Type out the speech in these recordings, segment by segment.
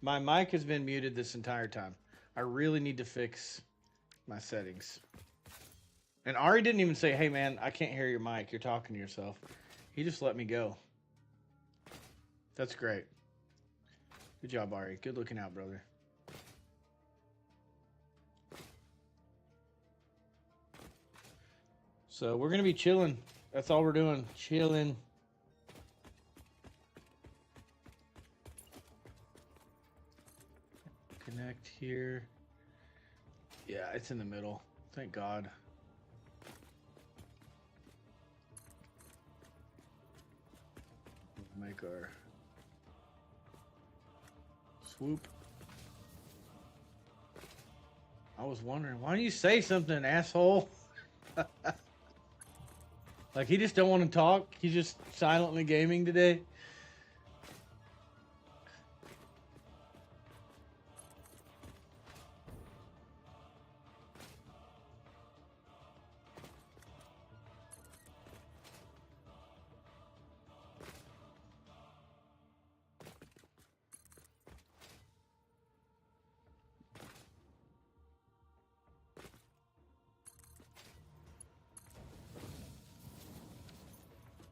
My mic has been muted this entire time. I really need to fix my settings. And Ari didn't even say, hey man, I can't hear your mic. You're talking to yourself. He just let me go. That's great. Good job, Ari. Good looking out, brother. So we're going to be chilling. That's all we're doing. Chilling. Connect here. Yeah, it's in the middle. Thank God. Make our swoop. I was wondering, why don't you say something, asshole? Like, he just don't want to talk. He's just silently gaming today.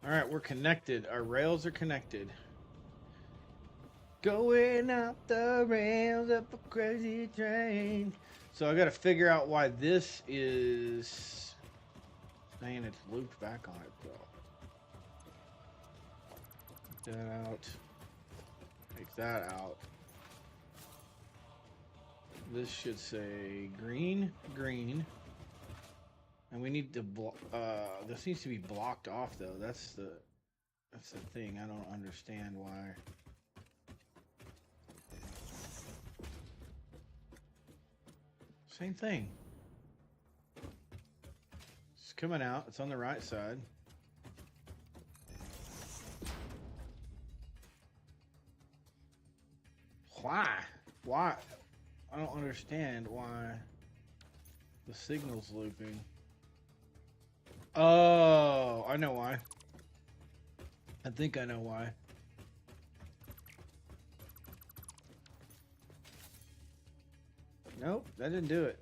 All right, we're connected. Our rails are connected. Going up the rails up a crazy train. So I got to figure out why this is saying it's looped back on it, though. Take that out. Take that out. This should say green, green. And we need to this needs to be blocked off though. That's the thing. I don't understand why. Same thing. It's coming out. It's on the right side. Why? Why? I don't understand why the signal's looping. Oh, I know why. I think I know why. Nope, that didn't do it.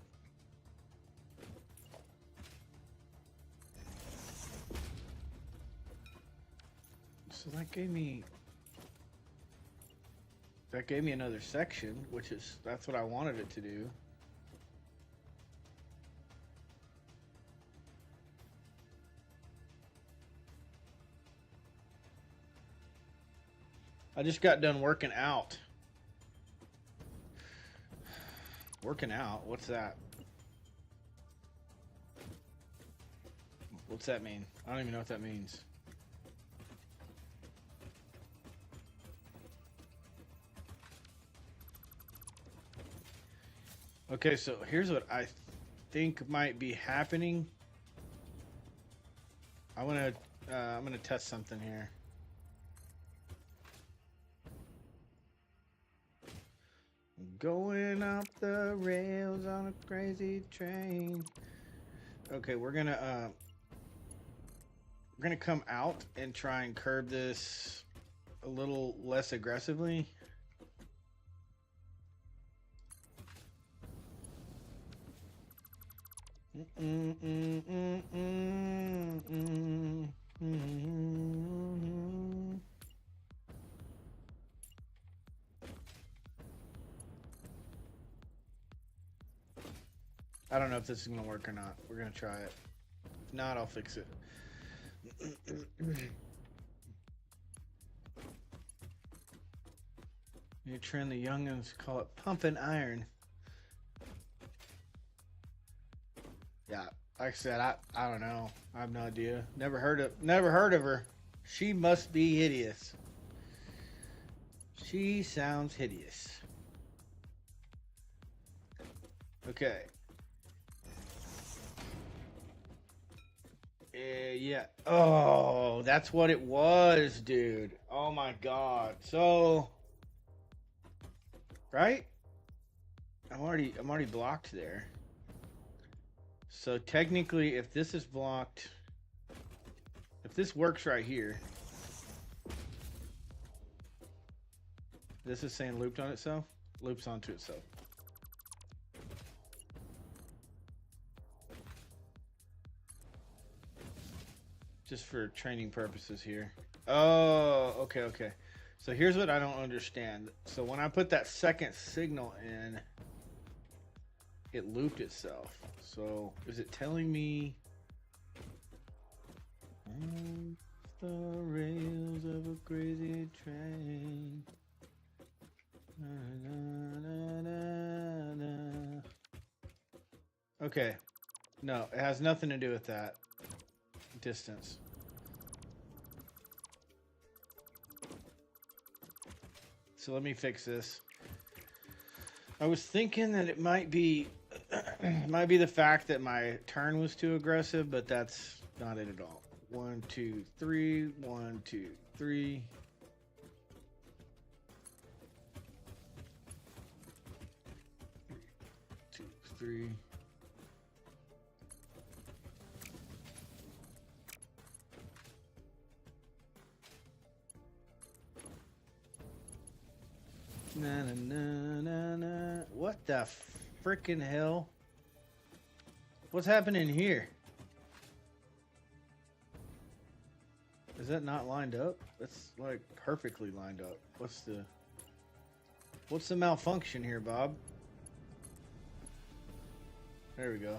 So that gave me another section, which is that's what I wanted it to do. I just got done working out. Working out? What's that? What's that mean? I don't even know what that means. Okay, so here's what I think might be happening. I'm gonna test something here. Going up the rails on a crazy train. Okay, we're gonna come out and try and curb this a little less aggressively. I don't know if this is gonna work or not. We're gonna try it. If not, I'll fix it. You trend the youngins call it pumping iron. Yeah, like I said, I don't know. I have no idea. Never heard of her. She must be hideous. She sounds hideous. Okay. Yeah. Oh, that's what it was, dude. Oh my God. So, right? I'm already blocked there. So technically, if this is blocked, if this works right here, this is saying looped on itself. loops onto itself. Just for training purposes here. Oh, okay, okay. So here's what I don't understand. So when I put that second signal in, it looped itself. So is it telling me on the rails of a crazy train? Na, na, na, na, na. Okay. No, it has nothing to do with that. Distance. So let me fix this. I was thinking that it might be the fact that my turn was too aggressive, but that's not it at all. 1, 2, 3, 1, 2, 3. Two, three. Na na na na na. What the frickin' hell? What's happening here? Is that not lined up? That's like perfectly lined up. What's the malfunction here, Bob? There we go.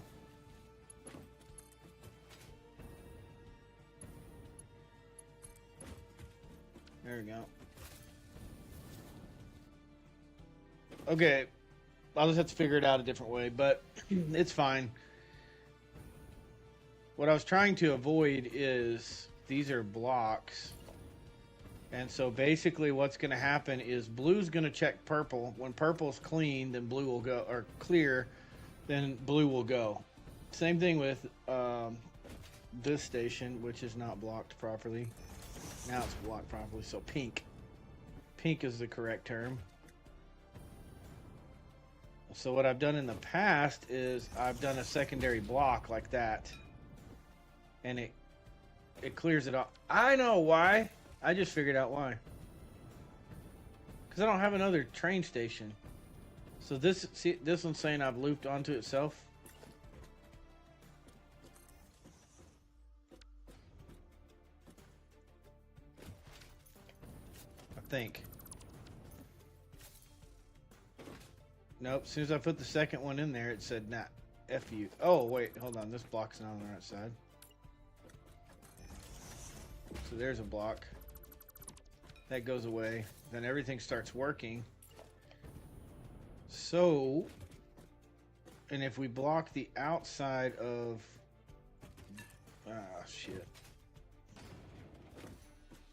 There we go. Okay, I'll just have to figure it out a different way, but it's fine. What I was trying to avoid is these are blocks. And so basically what's going to happen is blue's going to check purple. When purple's clean, then blue will go, or clear, then blue will go. Same thing with this station, which is not blocked properly. Now it's blocked properly, so pink. Pink is the correct term. So what I've done in the past is I've done a secondary block like that. And it clears it off. I know why. I just figured out why. Because I don't have another train station. So this one's saying I've looped onto itself. I think. Nope, as soon as I put the second one in there, it said, nah, F you. Oh, wait, hold on. This block's not on the right side. So there's a block. That goes away. Then everything starts working. So, and if we block the outside of... Ah, shit.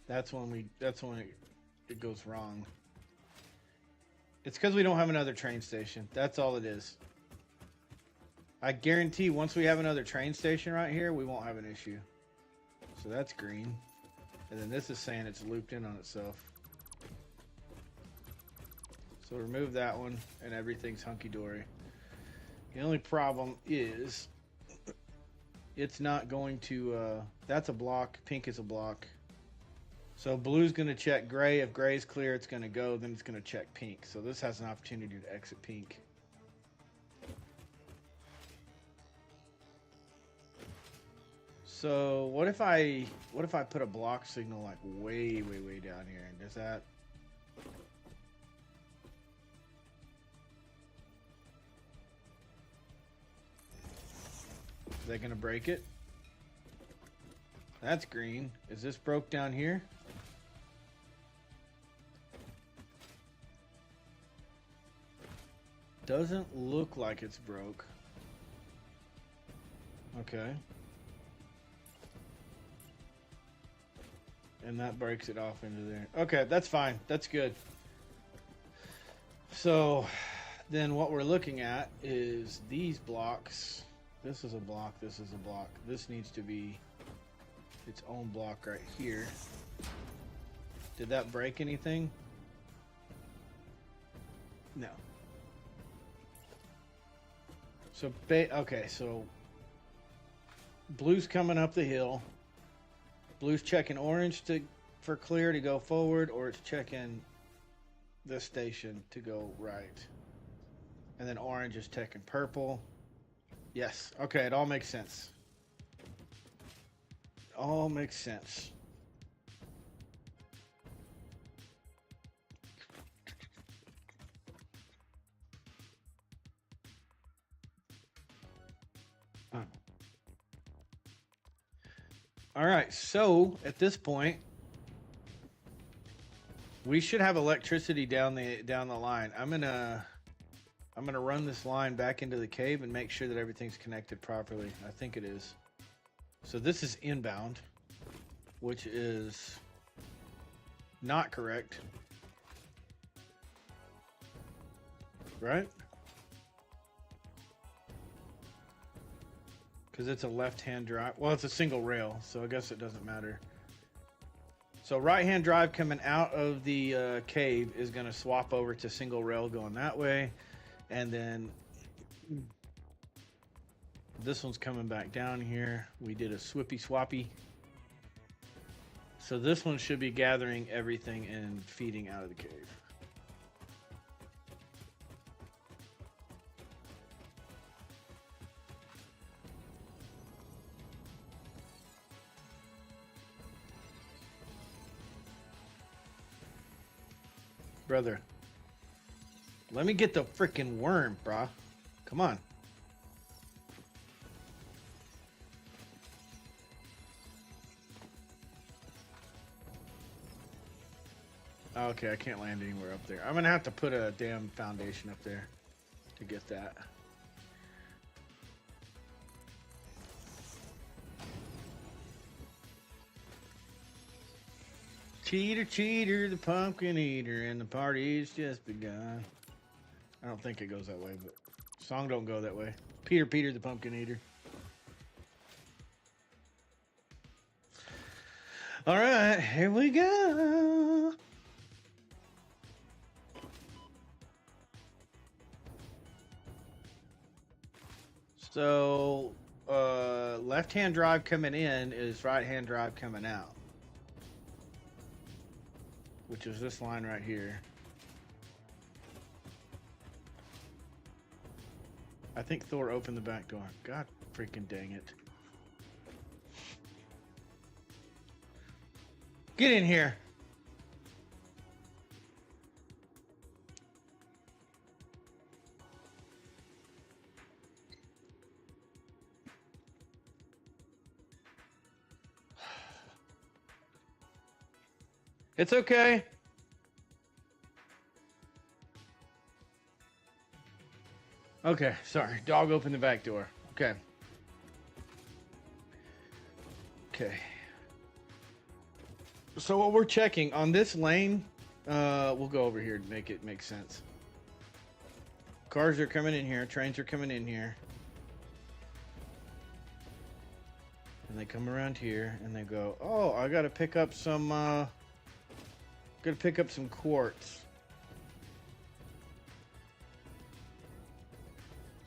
That's when it goes wrong. It's because we don't have another train station. That's all it is. I guarantee once we have another train station right here, we won't have an issue. So that's green. And then this is saying it's looped in on itself. So remove that one and everything's hunky-dory. The only problem is it's not going to... that's a block. Pink is a block. So blue's going to check gray. If gray's clear, it's going to go. Then it's going to check pink. So this has an opportunity to exit pink. So what if I put a block signal like way down here? Does that... Is that going to break it? That's green. Is this broke down here? Doesn't look like it's broke. Okay. And that breaks it off into there. Okay, that's fine. That's good. So then what we're looking at is these blocks. This is a block. This is a block. This needs to be its own block right here. Did that break anything? No. So, okay, so blue's coming up the hill. Blue's checking orange for clear to go forward, or it's checking this station to go right. And then orange is taking purple. Yes. Okay, it all makes sense. All makes sense. All right, so at this point, we should have electricity down the line. I'm gonna run this line back into the cave and make sure that everything's connected properly. I think it is. So this is inbound, which is not correct, right? Because it's a left-hand drive. Well, it's a single rail, so I guess it doesn't matter. So right-hand drive coming out of the cave is going to swap over to single rail going that way. And then this one's coming back down here. We did a swippy swappy. So this one should be gathering everything and feeding out of the cave. Brother, let me get the freaking worm, brah. Come on. Okay, I can't land anywhere up there. I'm gonna have to put a damn foundation up there to get that. Cheater, cheater, the pumpkin eater, and the party's just begun. I don't think it goes that way, but song don't go that way. Peter, Peter, the pumpkin eater. All right, here we go. So, left-hand drive coming in is right-hand drive coming out, which is this line right here. I think Thor opened the back door. God freaking dang it. Get in here. It's okay. Okay, sorry. Dog opened the back door. Okay. Okay. So what we're checking on this lane, we'll go over here to make it make sense. Cars are coming in here. Trains are coming in here. And they come around here and they go, oh, I got to pick up some, quartz.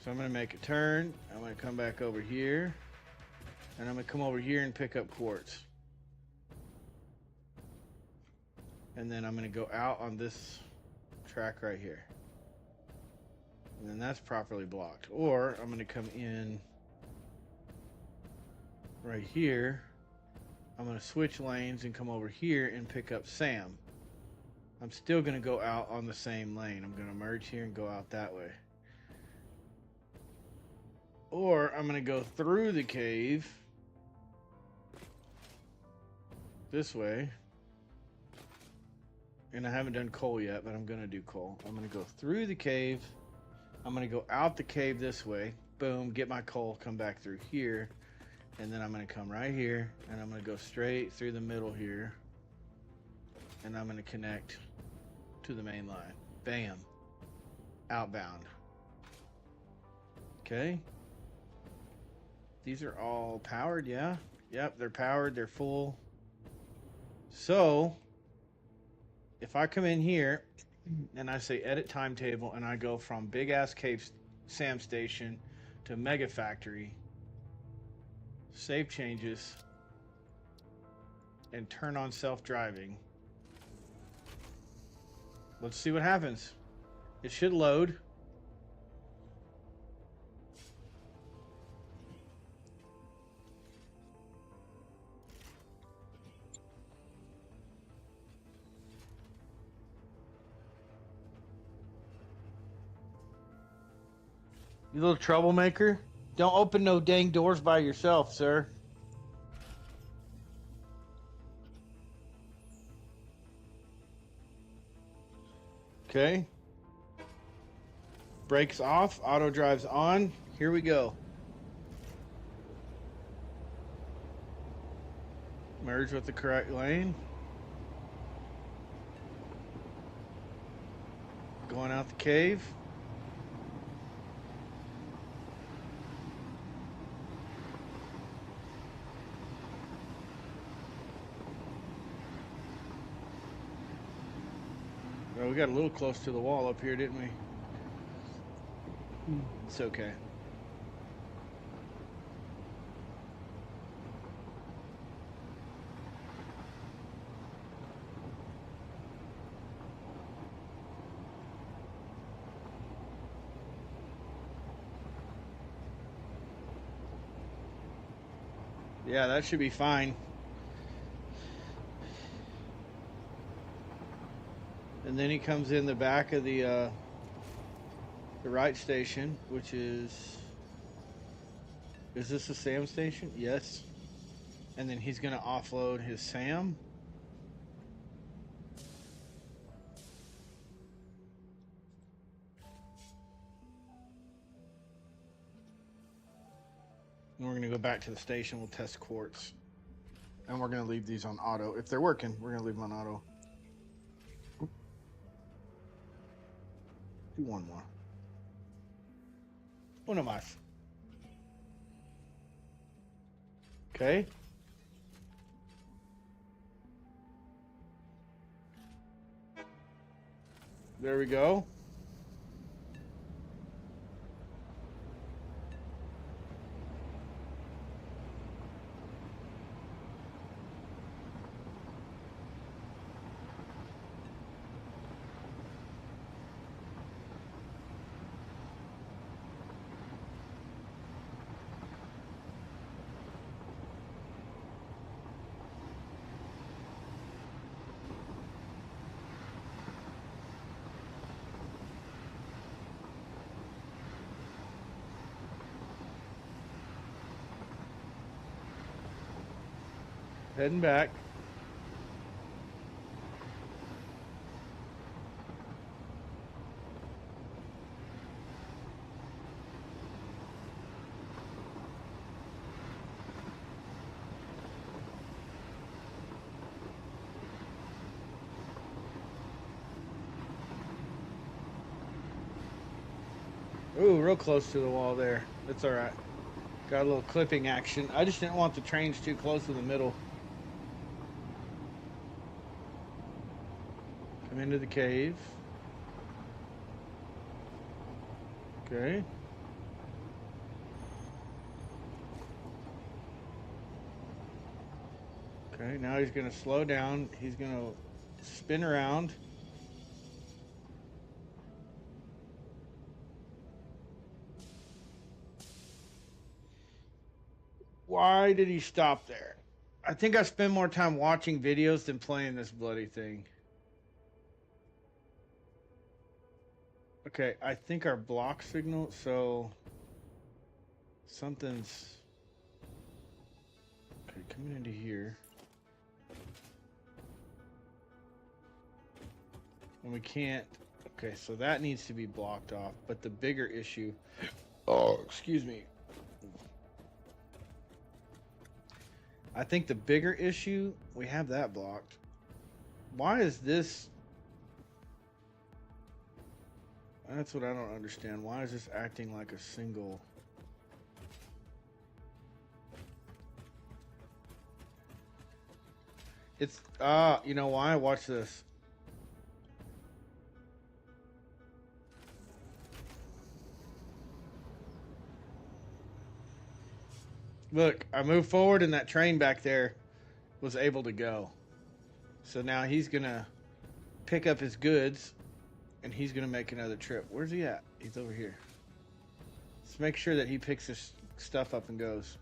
So I'm going to make a turn. I'm going to come back over here. And I'm going to come over here and pick up quartz. And then I'm going to go out on this track right here. And then that's properly blocked. Or I'm going to come in right here. I'm going to switch lanes and come over here and pick up Sam. I'm still going to go out on the same lane. I'm going to merge here and go out that way. Or I'm going to go through the cave this way. And I haven't done coal yet, but I'm going to do coal. I'm going to go through the cave. I'm going to go out the cave this way. Boom, get my coal, come back through here. And then I'm going to come right here. And I'm going to go straight through the middle here. And I'm going to connect to the main line. Bam. Outbound. Okay. These are all powered, yeah? Yep, they're powered, they're full. So, if I come in here and I say edit timetable and I go from Big Ass Cave Sam Station to Megafactory, save changes, and turn on self-driving, Let's see what happens. It should load. You little troublemaker. Don't open no dang doors by yourself, sir. Okay. Brakes off. Auto drive's on. Here we go. Merge with the correct lane. Going out the cave. Well, we got a little close to the wall up here, didn't we? It's okay. Yeah, that should be fine. And then he comes in the back of the right station, which is this a SAM station? Yes. And then he's going to offload his SAM. And we're going to go back to the station. We'll test quartz. And we're going to leave these on auto. If they're working, we're going to leave them on auto. Do one more. Uno más. Okay. There we go. Heading back. Ooh, real close to the wall there. That's all right. Got a little clipping action. I just didn't want the trains too close to the middle. Come into the cave. Okay. Okay, now he's going to slow down. He's going to spin around. Why did he stop there? I think I spend more time watching videos than playing this bloody thing. Okay, I think our block signal, so something's okay, coming into here. And we can't, okay, so that needs to be blocked off, but the bigger issue, oh, excuse me. I think the bigger issue, we have that blocked. Why is this? That's what I don't understand. Why is this acting like a single? It's, you know why? Watch this. Look, I moved forward and that train back there was able to go. So now he's going to pick up his goods And he's going to make another trip. Where's he at? He's over here. Let's make sure that he picks his stuff up and goes.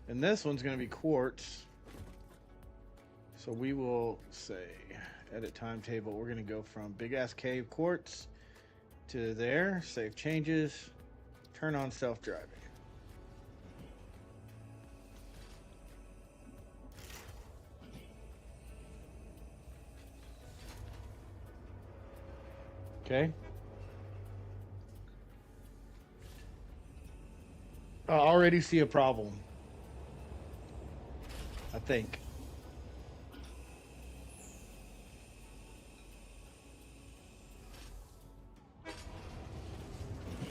And this one's going to be quartz. So we will say, edit timetable. We're going to go from big ass cave quartz to there. Save changes. Turn on self-driving. Okay. I already see a problem. I think.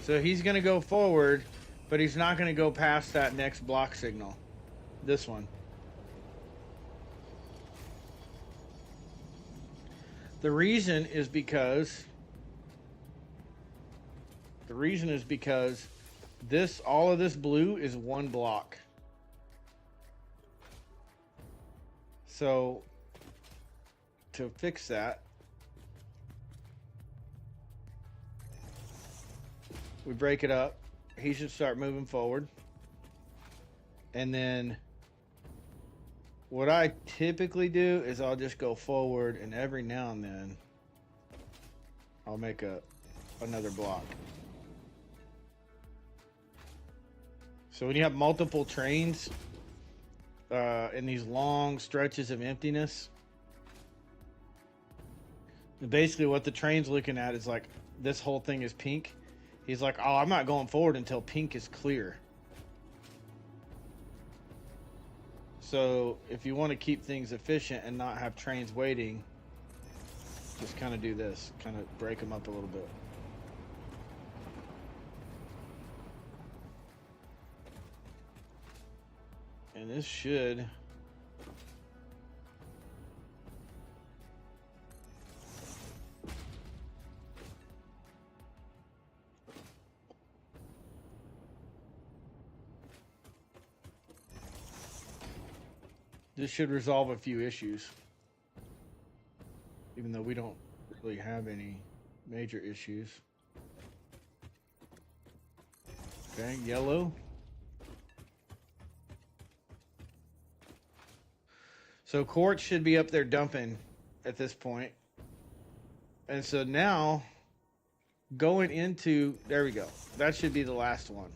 So he's going to go forward, but he's not going to go past that next block signal. This one. The reason is because this, all of this blue is one block. So to fix that, we break it up. He should start moving forward. And then what I typically do is I'll just go forward, and every now and then I'll make another block. So when you have multiple trains in these long stretches of emptiness, basically what the train's looking at is like, this whole thing is pink. He's like, oh, I'm not going forward until pink is clear. So if you want to keep things efficient and not have trains waiting, just kind of do this, kind of break them up a little bit. And this should resolve a few issues, even though we don't really have any major issues. Okay, yellow. So quartz should be up there dumping at this point. And so now going into, there we go. That should be the last one.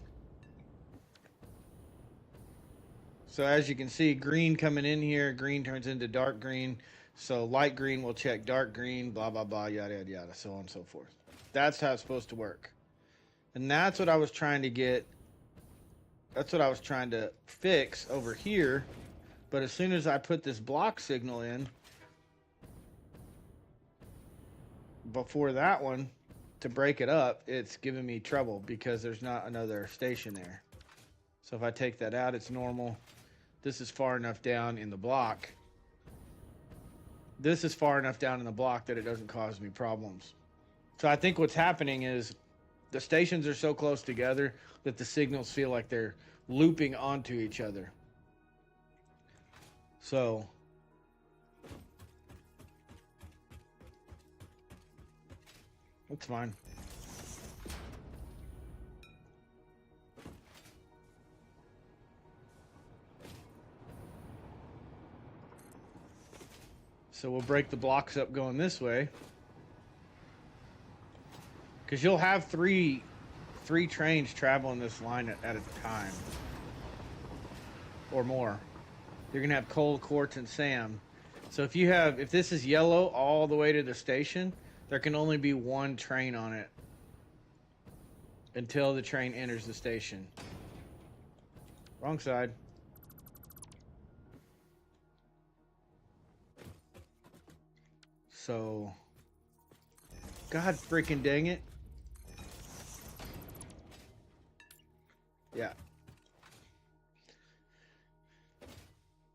So as you can see, green coming in here, green turns into dark green. So light green will check dark green, blah, blah, blah, yada, yada, yada, so on and so forth. That's how it's supposed to work. And that's what I was trying to get. That's what I was trying to fix over here. But as soon as I put this block signal in, before that one, to break it up, it's giving me trouble because there's not another station there. So if I take that out, it's normal. This is far enough down in the block. This is far enough down in the block that it doesn't cause me problems. So I think what's happening is the stations are so close together that the signals feel like they're looping onto each other. So that's fine. So we'll break the blocks up going this way, because you'll have three trains traveling this line at a time or more. You're gonna have Cole, Quartz, and Sam. So if this is yellow all the way to the station, there can only be one train on it until the train enters the station. Wrong side. So, God freaking dang it. Yeah.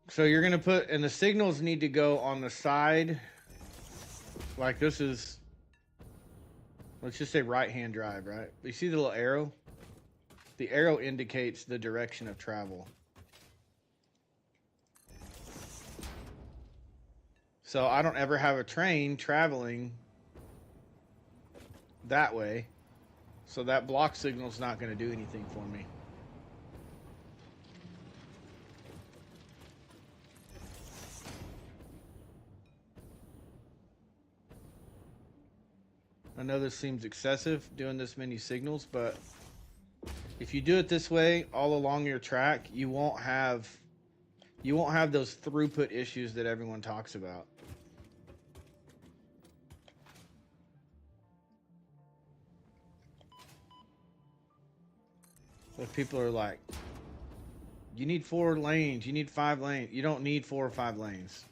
So you're going to put, and the signals need to go on the side, like this is, let's just say right-hand drive, right? You see the little arrow? The arrow indicates the direction of travel. So I don't ever have a train traveling that way. So that block signal's not going to do anything for me. I know this seems excessive, doing this many signals, but if you do it this way all along your track, you won't have those throughput issues that everyone talks about. But people are like, you need 4 lanes, you need 5 lanes. You don't need 4 or 5 lanes.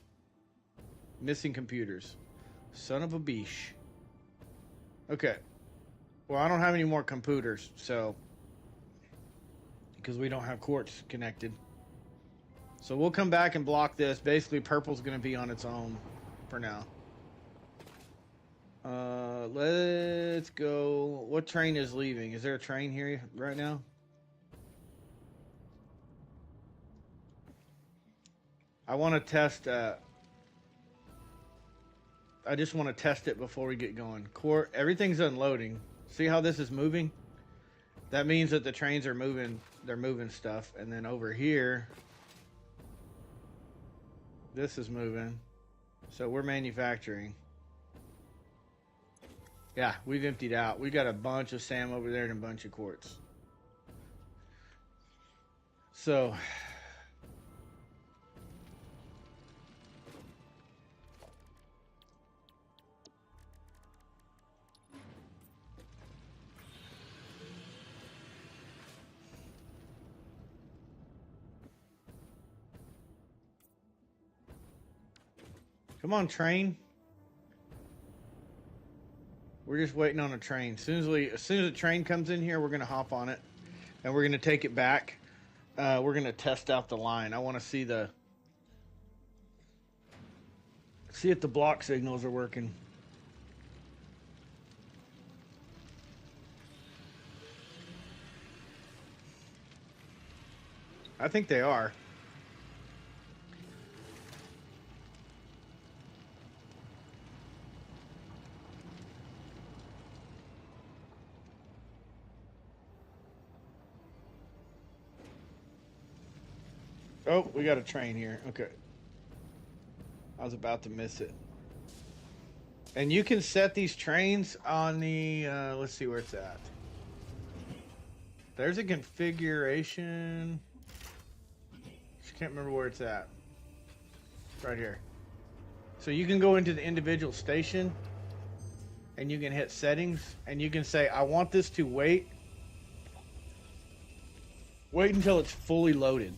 Missing computers. Son of a beesh. Okay. Well, I don't have any more computers, so because we don't have quartz connected. So we'll come back and block this. Basically, purple's going to be on its own for now. Let's go. What train is leaving? Is there a train here right now? I want to test. I just want to test it before we get going. Everything's unloading. See how this is moving? That means that the trains are moving. They're moving stuff. And then over here, this is moving. So we're manufacturing. Yeah, we've emptied out. We got a bunch of SAM over there and a bunch of quartz. So come on, train. We're just waiting on a train. As soon as the train comes in here, we're gonna hop on it, and we're gonna take it back. We're gonna test out the line. I want to see if the block signals are working. I think they are. Oh, we got a train here. Okay. I was about to miss it. And you can set these trains on the, let's see where it's at. There's a configuration. Just can't remember where it's at. Right here. So you can go into the individual station and you can hit settings and you can say, I want this to wait until it's fully loaded.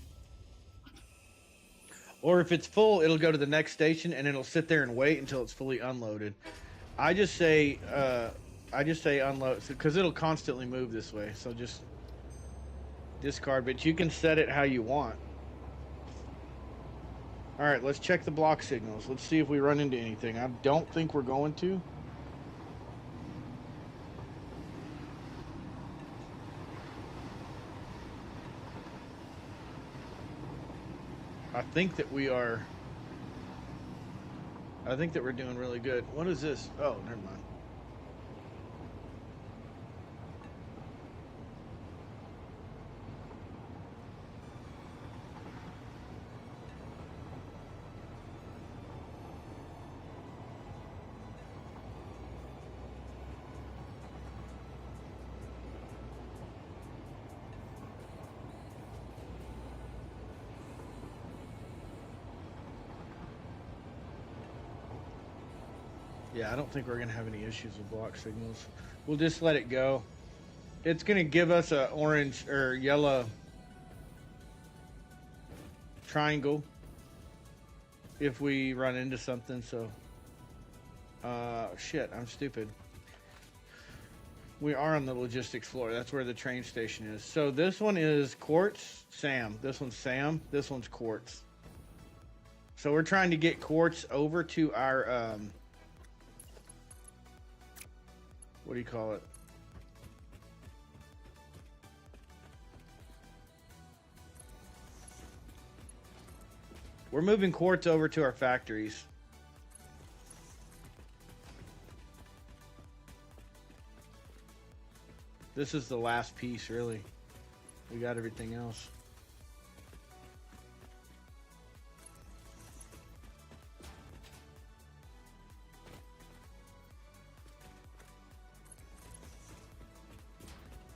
Or if it's full, it'll go to the next station and it'll sit there and wait until it's fully unloaded. I just say unload because it'll constantly move this way. So just discard, but you can set it how you want. All right, let's check the block signals. Let's see if we run into anything. I don't think we're going to. I think that we're doing really good. What is this? Oh, never mind. Yeah, I don't think we're going to have any issues with block signals. We'll just let it go. It's going to give us a orange or yellow triangle if we run into something. So, shit, I'm stupid. We are on the logistics floor. That's where the train station is. So this one is quartz, SAM. This one's SAM. This one's quartz. So we're trying to get quartz over to our... what do you call it? We're moving quartz over to our factories. This is the last piece, really. We got everything else.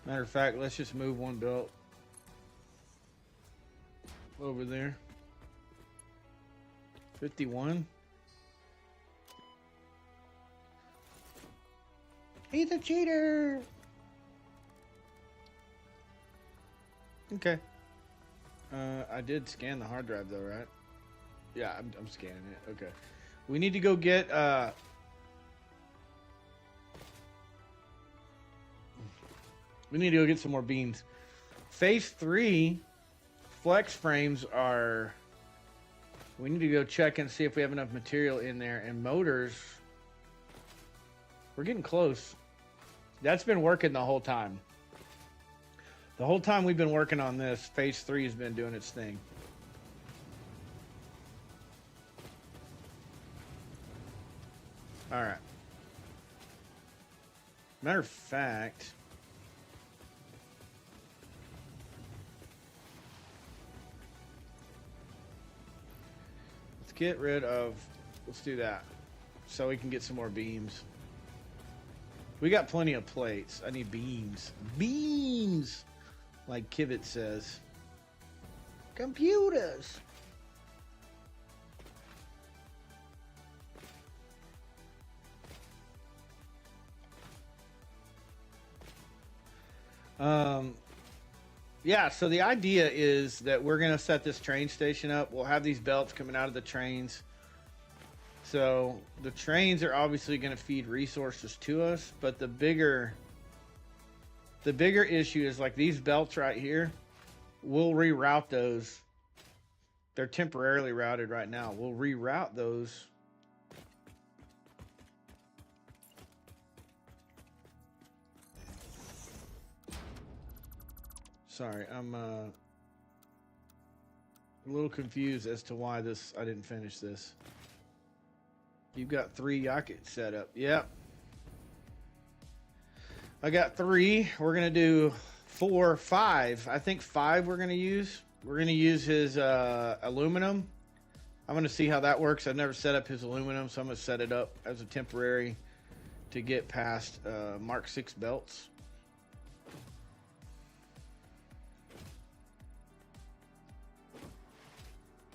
Matter of fact, let's just move one belt over there. 51. He's a cheater. Okay. I did scan the hard drive though, right? Yeah, I'm scanning it. Okay. We need to go get we need to go get some more beams. Phase 3 flex frames are... We need to go check and see if we have enough material in there. And motors... We're getting close. That's been working the whole time. The whole time we've been working on this, Phase 3 has been doing its thing. Alright. Matter of fact... Get rid of... Let's do that. So we can get some more beams. We got plenty of plates. I need beams. Beams! Like Kivit says. Computers! Yeah, so the idea is that we're going to set this train station up. We'll have these belts coming out of the trains. So the trains are obviously going to feed resources to us, but the bigger issue is like these belts right here. We'll reroute those. They're temporarily routed right now. We'll reroute those. Sorry, I'm a little confused as to why I didn't finish this. You've got 3 Yakets set up. Yep. I got 3. We're going to do 4, 5. I think 5 we're going to use. We're going to use his aluminum. I'm going to see how that works. I've never set up his aluminum, so I'm going to set it up as a temporary to get past Mark 6 belts.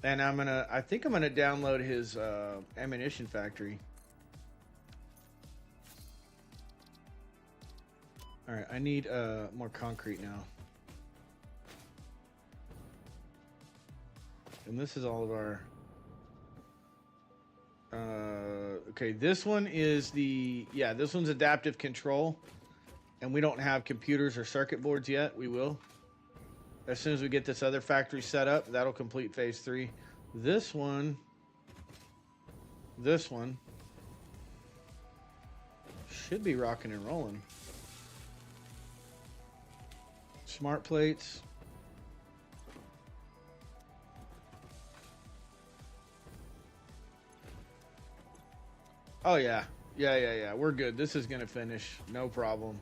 And I think I'm gonna download his ammunition factory. All right, I need more concrete now. And this is all of our... okay, this one is this one's adaptive control. And we don't have computers or circuit boards yet. We will. As soon as we get this other factory set up, that'll complete Phase 3. This one should be rocking and rolling. Smart plates. Oh yeah. Yeah. We're good. This is gonna finish. No problem.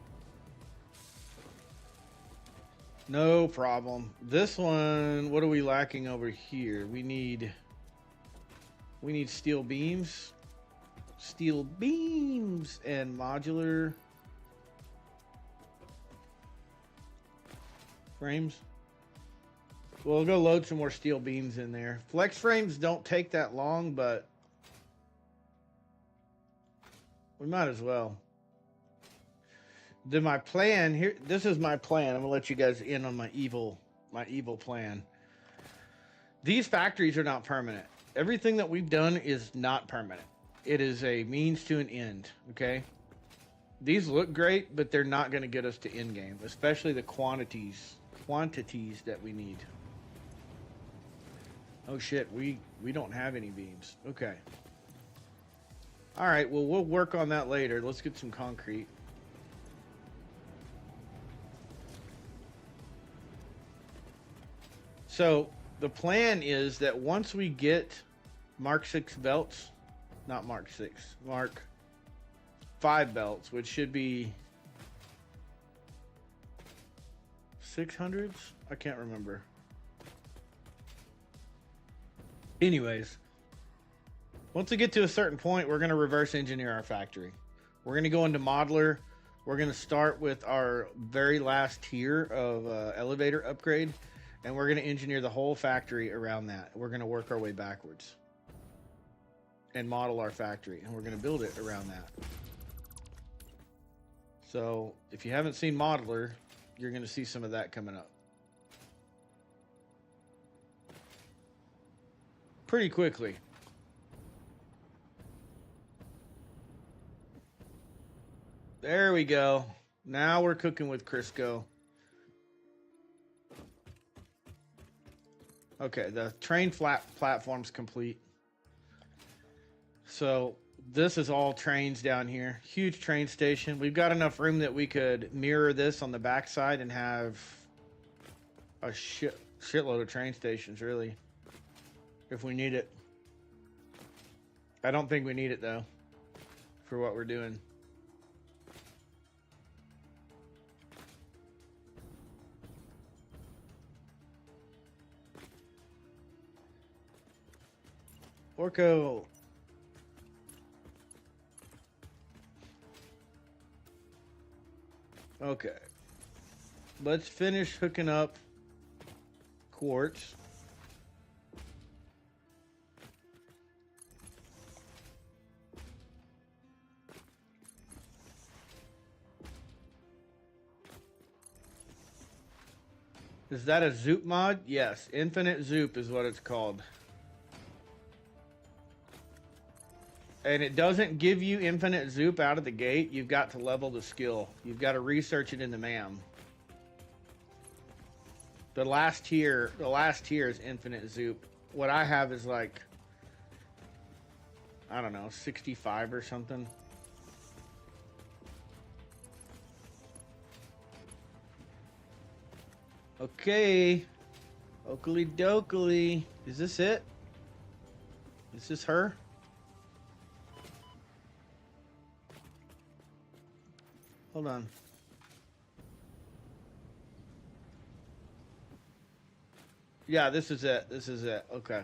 No problem. This one, what are we lacking over here? We need steel beams. Steel beams and modular frames. We'll go load some more steel beams in there. Flex frames don't take that long, but we might as well. Then my plan here, this is my plan. I'm gonna let you guys in on my evil plan. These factories are not permanent. Everything that we've done is not permanent. It is a means to an end, okay? These look great, but they're not gonna get us to end game, especially the quantities that we need. Oh shit, we don't have any beams. Okay. All right, well, we'll work on that later. Let's get some concrete. So the plan is that once we get Mark 6 belts, not Mark 6, Mark 5 belts, which should be 600s? I can't remember. Anyways, once we get to a certain point, we're going to reverse engineer our factory. We're going to go into modeler. We're going to start with our very last tier of elevator upgrade, and we're going to engineer the whole factory around that. We're going to work our way backwards and model our factory, and we're going to build it around that. So if you haven't seen modeler, you're going to see some of that coming up pretty quickly. There we go. Now we're cooking with Crisco. Okay, the train platform's complete. So this is all trains down here. Huge train station. We've got enough room that we could mirror this on the backside and have a shitload of train stations, really, if we need it. I don't think we need it, though, for what we're doing. Orco. Okay. Let's finish hooking up quartz. Is that a Zoop mod? Yes. Infinite Zoop is what it's called. And it doesn't give you infinite Zoop out of the gate. You've got to level the skill. You've got to research it in the MAM. The last tier is infinite Zoop. What I have is like, I don't know, 65 or something. Okay. Oakley dokley. Is this it? Is this her? Hold on. Yeah, this is it. This is it. Okay.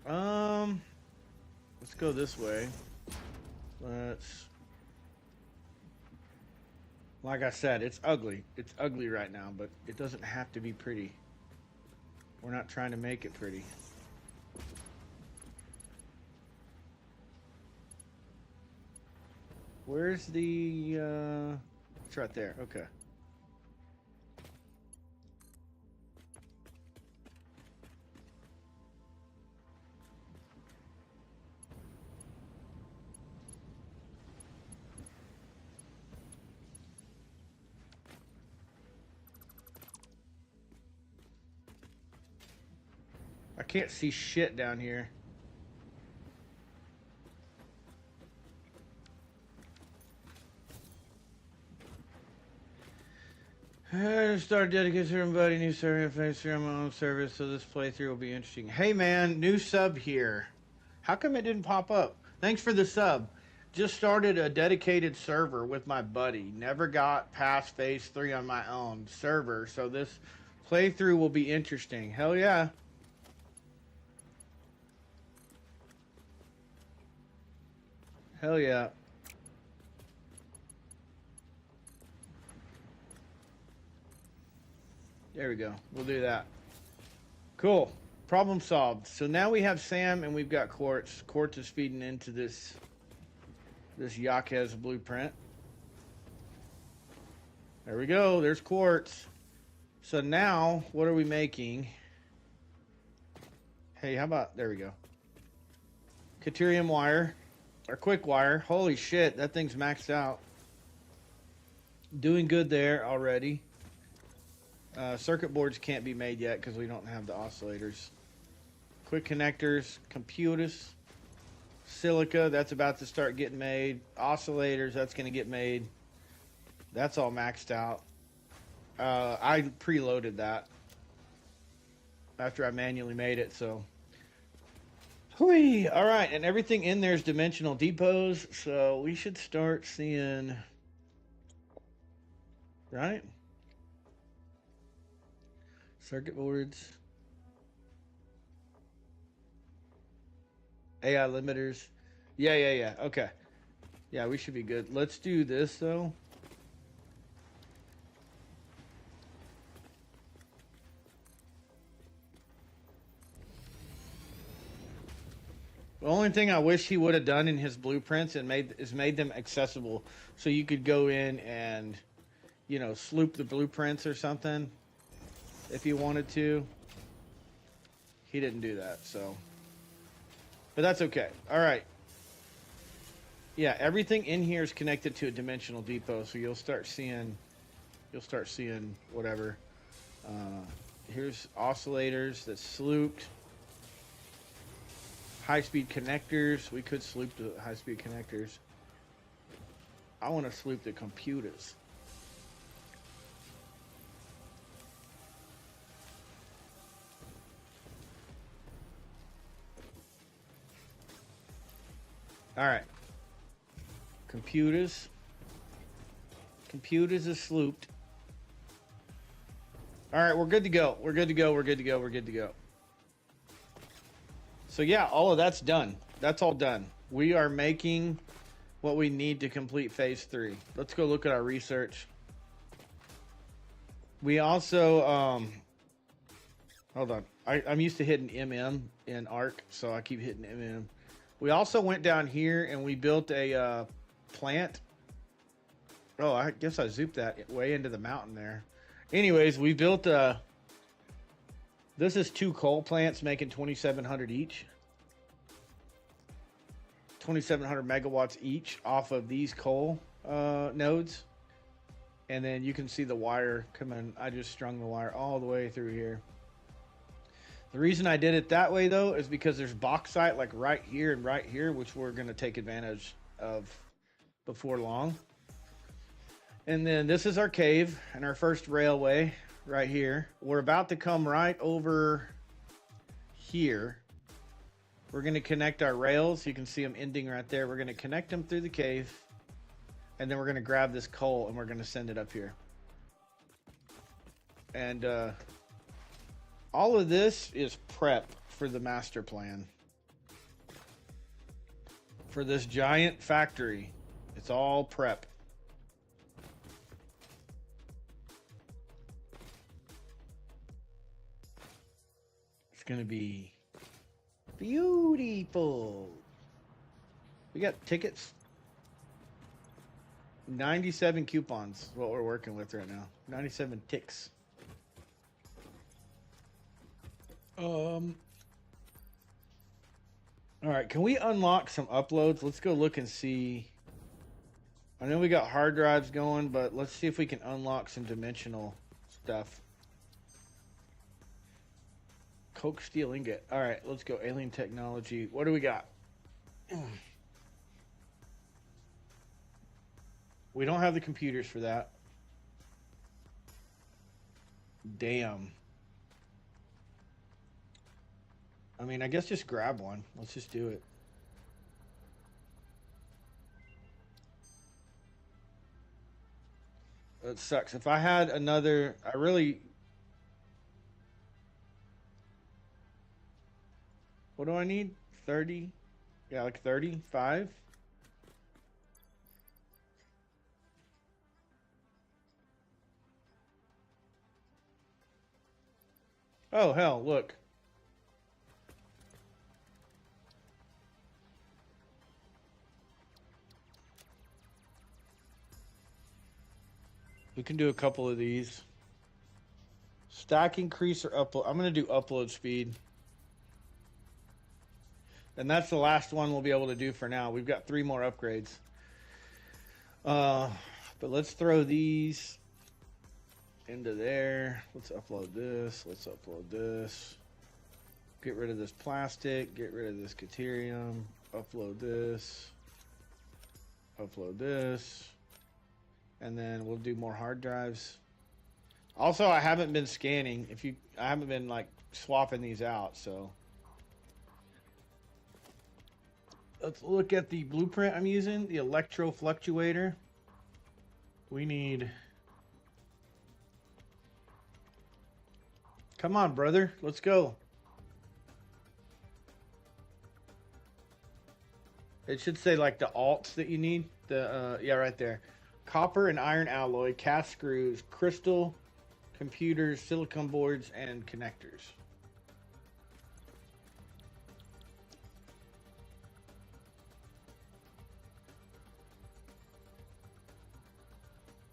Let's go this way. Like I said, it's ugly. It's ugly right now, but it doesn't have to be pretty. We're not trying to make it pretty. Where's the, it's right there. Okay. I can't see shit down here. I started dedicating to everybody, new server interface here on my own service, so this playthrough will be interesting. Hey man, new sub here. How come it didn't pop up? Thanks for the sub. Just started a dedicated server with my buddy. Never got past phase 3 on my own server, so this playthrough will be interesting. Hell yeah. Hell yeah. There we go. We'll do that. Cool. Problem solved. So now we have Sam and we've got Quartz. Quartz is feeding into this Yaquez blueprint. There we go. There's Quartz. So now, what are we making? Hey, how about, there we go. Caterium wire. Or quick wire. Holy shit, that thing's maxed out. Doing good there already. Circuit boards can't be made yet because we don't have the oscillators. Quick connectors, computers, silica, that's about to start getting made. Oscillators, that's going to get made. That's all maxed out. I preloaded that after I manually made it, so Whee! All right, and everything in there is dimensional depots, so we should start seeing, right? Circuit boards, AI limiters. Yeah. Okay. Yeah, we should be good. Let's do this though. The only thing I wish he would have done in his blueprints and made them accessible, so you could go in and, you know, sloop the blueprints or something if you wanted to. He didn't do that, so. But that's okay. All right. Yeah, everything in here is connected to a dimensional depot, so you'll start seeing whatever. Here's oscillators that's slooped. High-speed connectors. We could sloop the high-speed connectors. I want to sloop the computers. All right. Computers. Computers are slooped. All right, we're good to go. We're good to go. We're good to go. We're good to go. So yeah, all of that's done. That's all done. We are making what we need to complete phase 3. Let's go look at our research. We also, hold on. I'm used to hitting MM in ARC, so I keep hitting MM. We also went down here and we built a plant. Oh, I guess I zooped that way into the mountain there. Anyways, we built this is 2 coal plants making 2,700 each. 2,700 megawatts each off of these coal nodes. And then you can see the wire coming. I just strung the wire all the way through here. The reason I did it that way, though, is because there's bauxite like right here and right here, which we're going to take advantage of before long. And then this is our cave and our first railway right here. We're about to come right over here. We're going to connect our rails. You can see them ending right there. We're going to connect them through the cave. And then we're going to grab this coal and we're going to send it up here. And all of this is prep for the master plan. For this giant factory. It's all prep. It's going to be beautiful. We got tickets. 97 coupons is what we're working with right now. 97 ticks. All right, can we unlock some uploads? Let's go look and see. I know we got hard drives going, but let's see if we can unlock some dimensional stuff. Coke steel ingot. All right, let's go. Alien technology. What do we got? We don't have the computers for that. Damn. I mean, I guess just grab one. Let's just do it. That sucks. If I had another, I really... What do I need? 30? Yeah, like 35? Oh, hell, look. We can do a couple of these. Stack increase or upload. I'm going to do upload speed. And that's the last one we'll be able to do for now. We've got 3 more upgrades. But let's throw these into there. Let's upload this. Let's upload this. Get rid of this plastic. Get rid of this deuterium. Upload this. Upload this. And then we'll do more hard drives. Also, I haven't been scanning. I haven't been like swapping these out, so Let's look at the blueprint I'm using, the electro fluctuator. We need... Come on, brother. Let's go. It should say like the alts that you need. The yeah, right there. Copper and iron alloy, cast screws, crystal, computers, silicon boards, and connectors.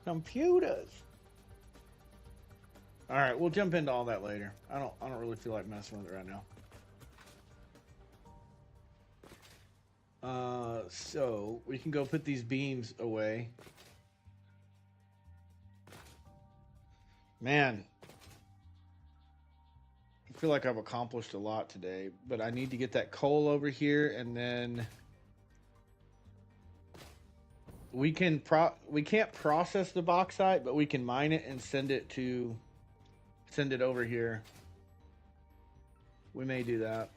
Computers. All right, we'll jump into all that later. I don't really feel like messing with it right now. So we can go put these beams away. Man, I feel like I've accomplished a lot today, but I need to get that coal over here, and then we can't process the bauxite, but we can mine it and send it over here. We may do that.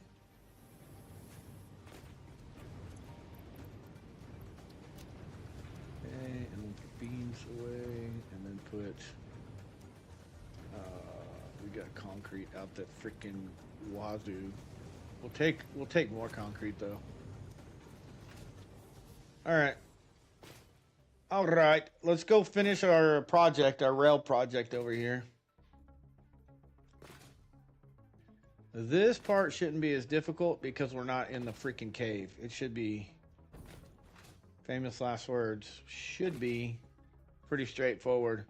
Okay, and then put beams away, and then put we got concrete out that freaking wazoo. We'll take more concrete though. All right, let's go finish our project, our rail project over here. This part shouldn't be as difficult because we're not in the freaking cave. It should be, famous last words, should be pretty straightforward.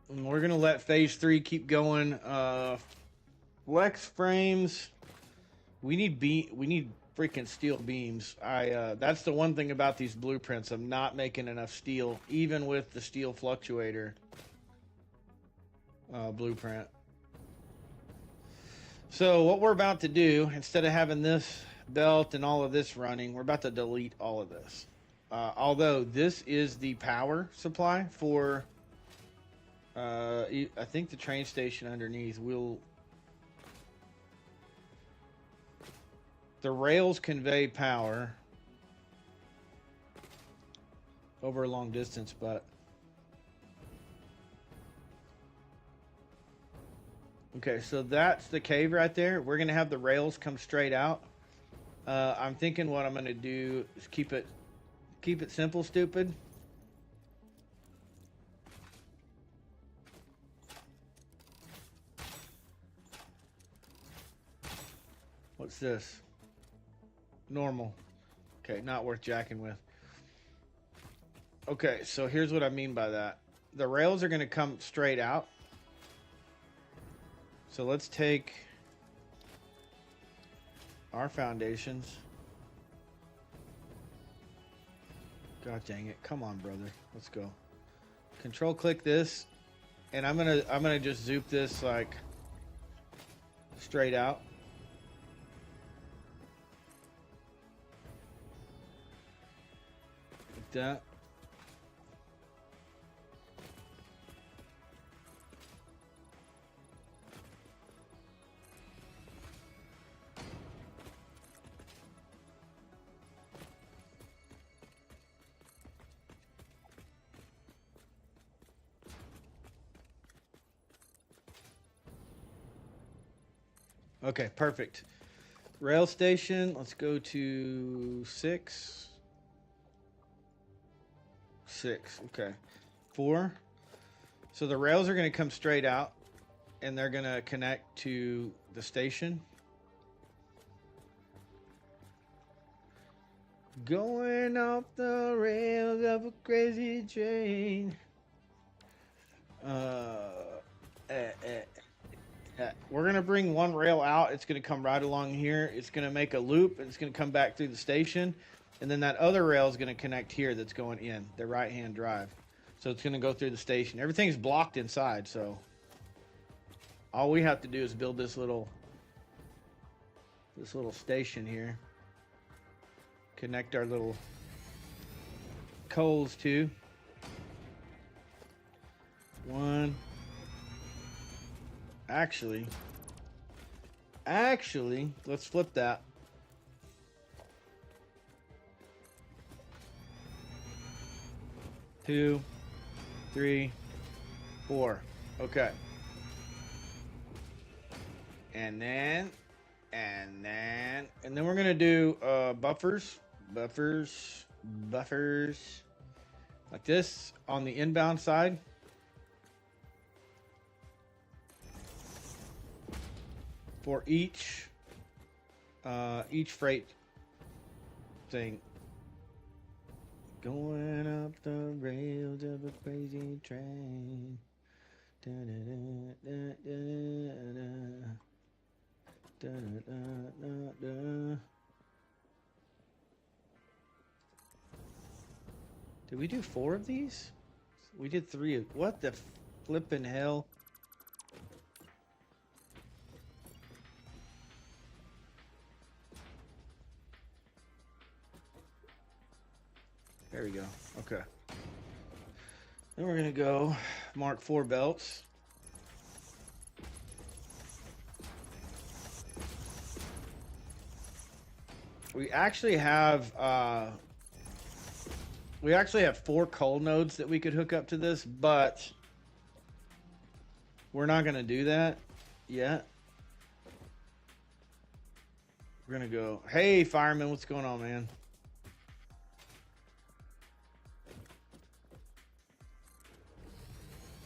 And we're gonna let phase 3 keep going. Flex frames. We need freaking steel beams. That's the one thing about these blueprints. I'm not making enough steel, even with the steel fluctuator blueprint. So what we're about to do, instead of having this belt and all of this running, we're about to delete all of this. Although this is the power supply for, I think the train station underneath will. The rails convey power over a long distance, but okay, so that's the cave right there. We're gonna have the rails come straight out. I'm thinking what I'm gonna do is keep it simple, stupid. What's this? Normal. Okay, not worth jacking with. Okay, so here's what I mean by that. The rails are going to come straight out. So let's take our foundations. God dang it. Come on, brother. Let's go. Control click this, and I'm going to just zoop this like straight out. That. Okay, perfect. Rail station, let's go to 6. 6, okay. 4. So the rails are going to come straight out, and they're going to connect to the station. Going off the rails of a crazy train. We're going to bring one rail out. It's going to come right along here. It's going to make a loop, and it's going to come back through the station. And then that other rail is going to connect here that's going in, the right-hand drive. So it's going to go through the station. Everything's blocked inside, so all we have to do is build this little station here. Connect our little coals to. 1. Actually, Actually, let's flip that. Two, 3, 4. Okay. And then we're gonna do buffers, like this on the inbound side. For each freight thing. Going up the rails of a crazy train. Da, da, da, da, da. Did we do 4 of these? We did 3 of... What the flippin' hell? There we go. Okay. Then we're gonna go Mark 4 belts. We actually have 4 coal nodes that we could hook up to this, but we're not gonna do that yet. We're gonna go, hey fireman, what's going on, man?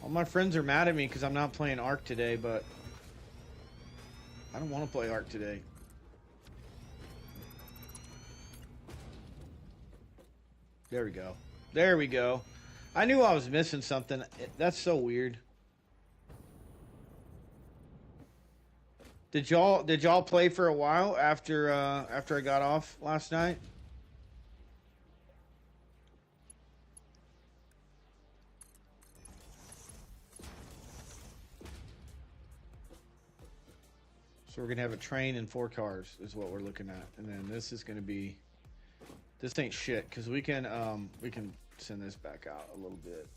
All my friends are mad at me because I'm not playing Ark today, but I don't want to play Ark today. There we go. There we go. I knew I was missing something. That's so weird. Did y'all play for a while after I got off last night? So we're gonna have a train and 4 cars is what we're looking at, and then this is gonna be. This ain't shit because we can send this back out a little bit.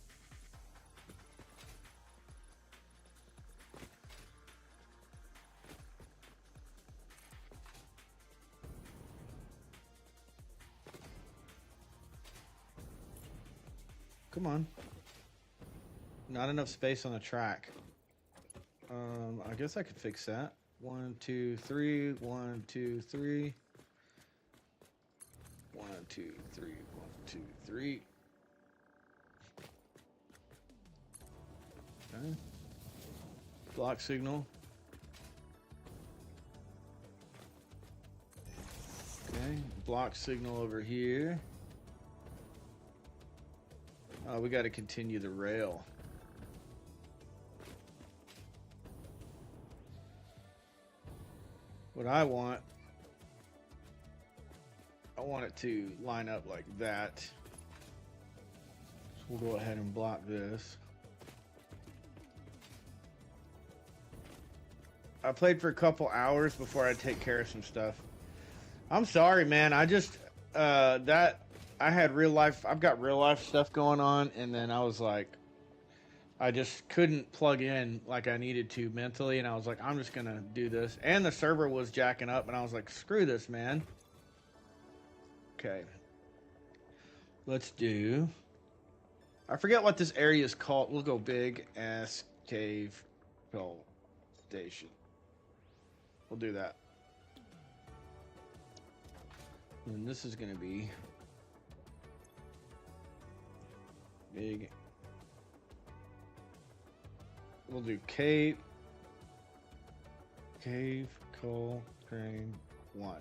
Come on. Not enough space on the track. I guess I could fix that. 1, 2, 3. 1, 2, 3. 1, 2, 3. 1, 2, 3. Okay. Block signal. Okay. Block signal over here. We got to continue the rail. What I want it to line up like that. So we'll go ahead and block this. I played for a couple hours before I take care of some stuff. I'm sorry, man. I just I had real life. I've got real life stuff going on, and then I was like, I just couldn't plug in like I needed to mentally, and I was like, I'm just gonna do this. And the server was jacking up, and I was like, screw this, man. Okay. Let's do. I forget what this area is called. We'll go big ass cave coal station. We'll do that. And this is gonna be big. We'll do cave coal crane 1.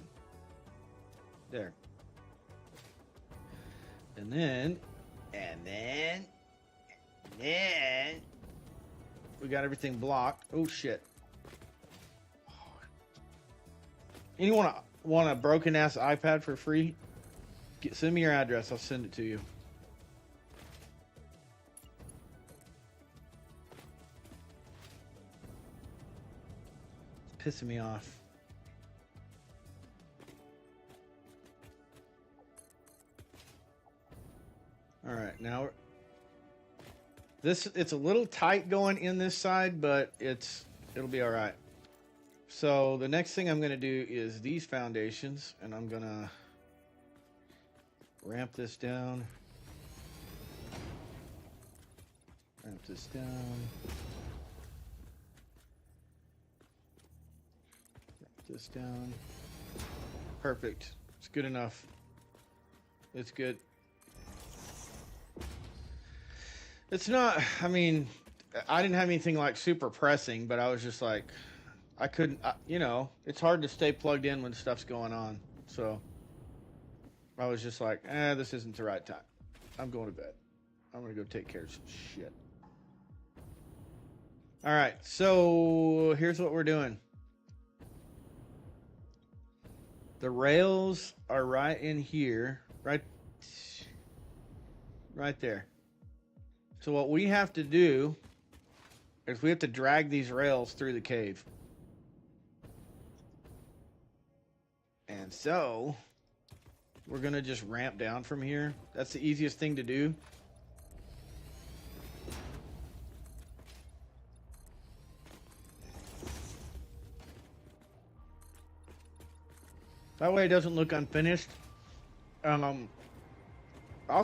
There. And then we got everything blocked. Oh shit. Anyone want a broken ass iPad for free? Send me your address. I'll send it to you. It's pissing me off. All right, now it's a little tight going in this side, but it'll be all right. So the next thing I'm going to do is these foundations, and I'm going to ramp this down. Ramp this down. Ramp this down. Perfect. It's good enough. It's good. It's not, I mean, I didn't have anything like super pressing, but I was just like, I couldn't, you know, it's hard to stay plugged in when stuff's going on. So I was just like, this isn't the right time. I'm going to bed. I'm going to go take care of some shit. All right. So here's what we're doing. The rails are right in here, right there. So what we have to do is we have to drag these rails through the cave. And so we're going to just ramp down from here. That's the easiest thing to do. That way it doesn't look unfinished. I'll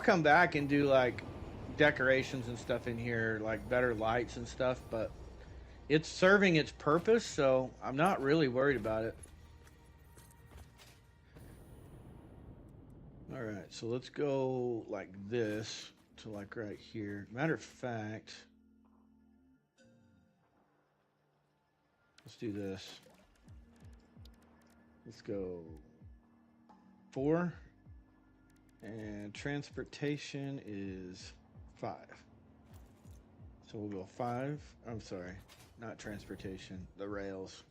come back and do like decorations and stuff in here, like better lights and stuff, but it's serving its purpose, so I'm not really worried about it. All right, so let's go like this to like right here. Matter of fact, let's do this. Let's go 4, and transportation is 5. So we'll go 5. I'm sorry, not transportation, the rails.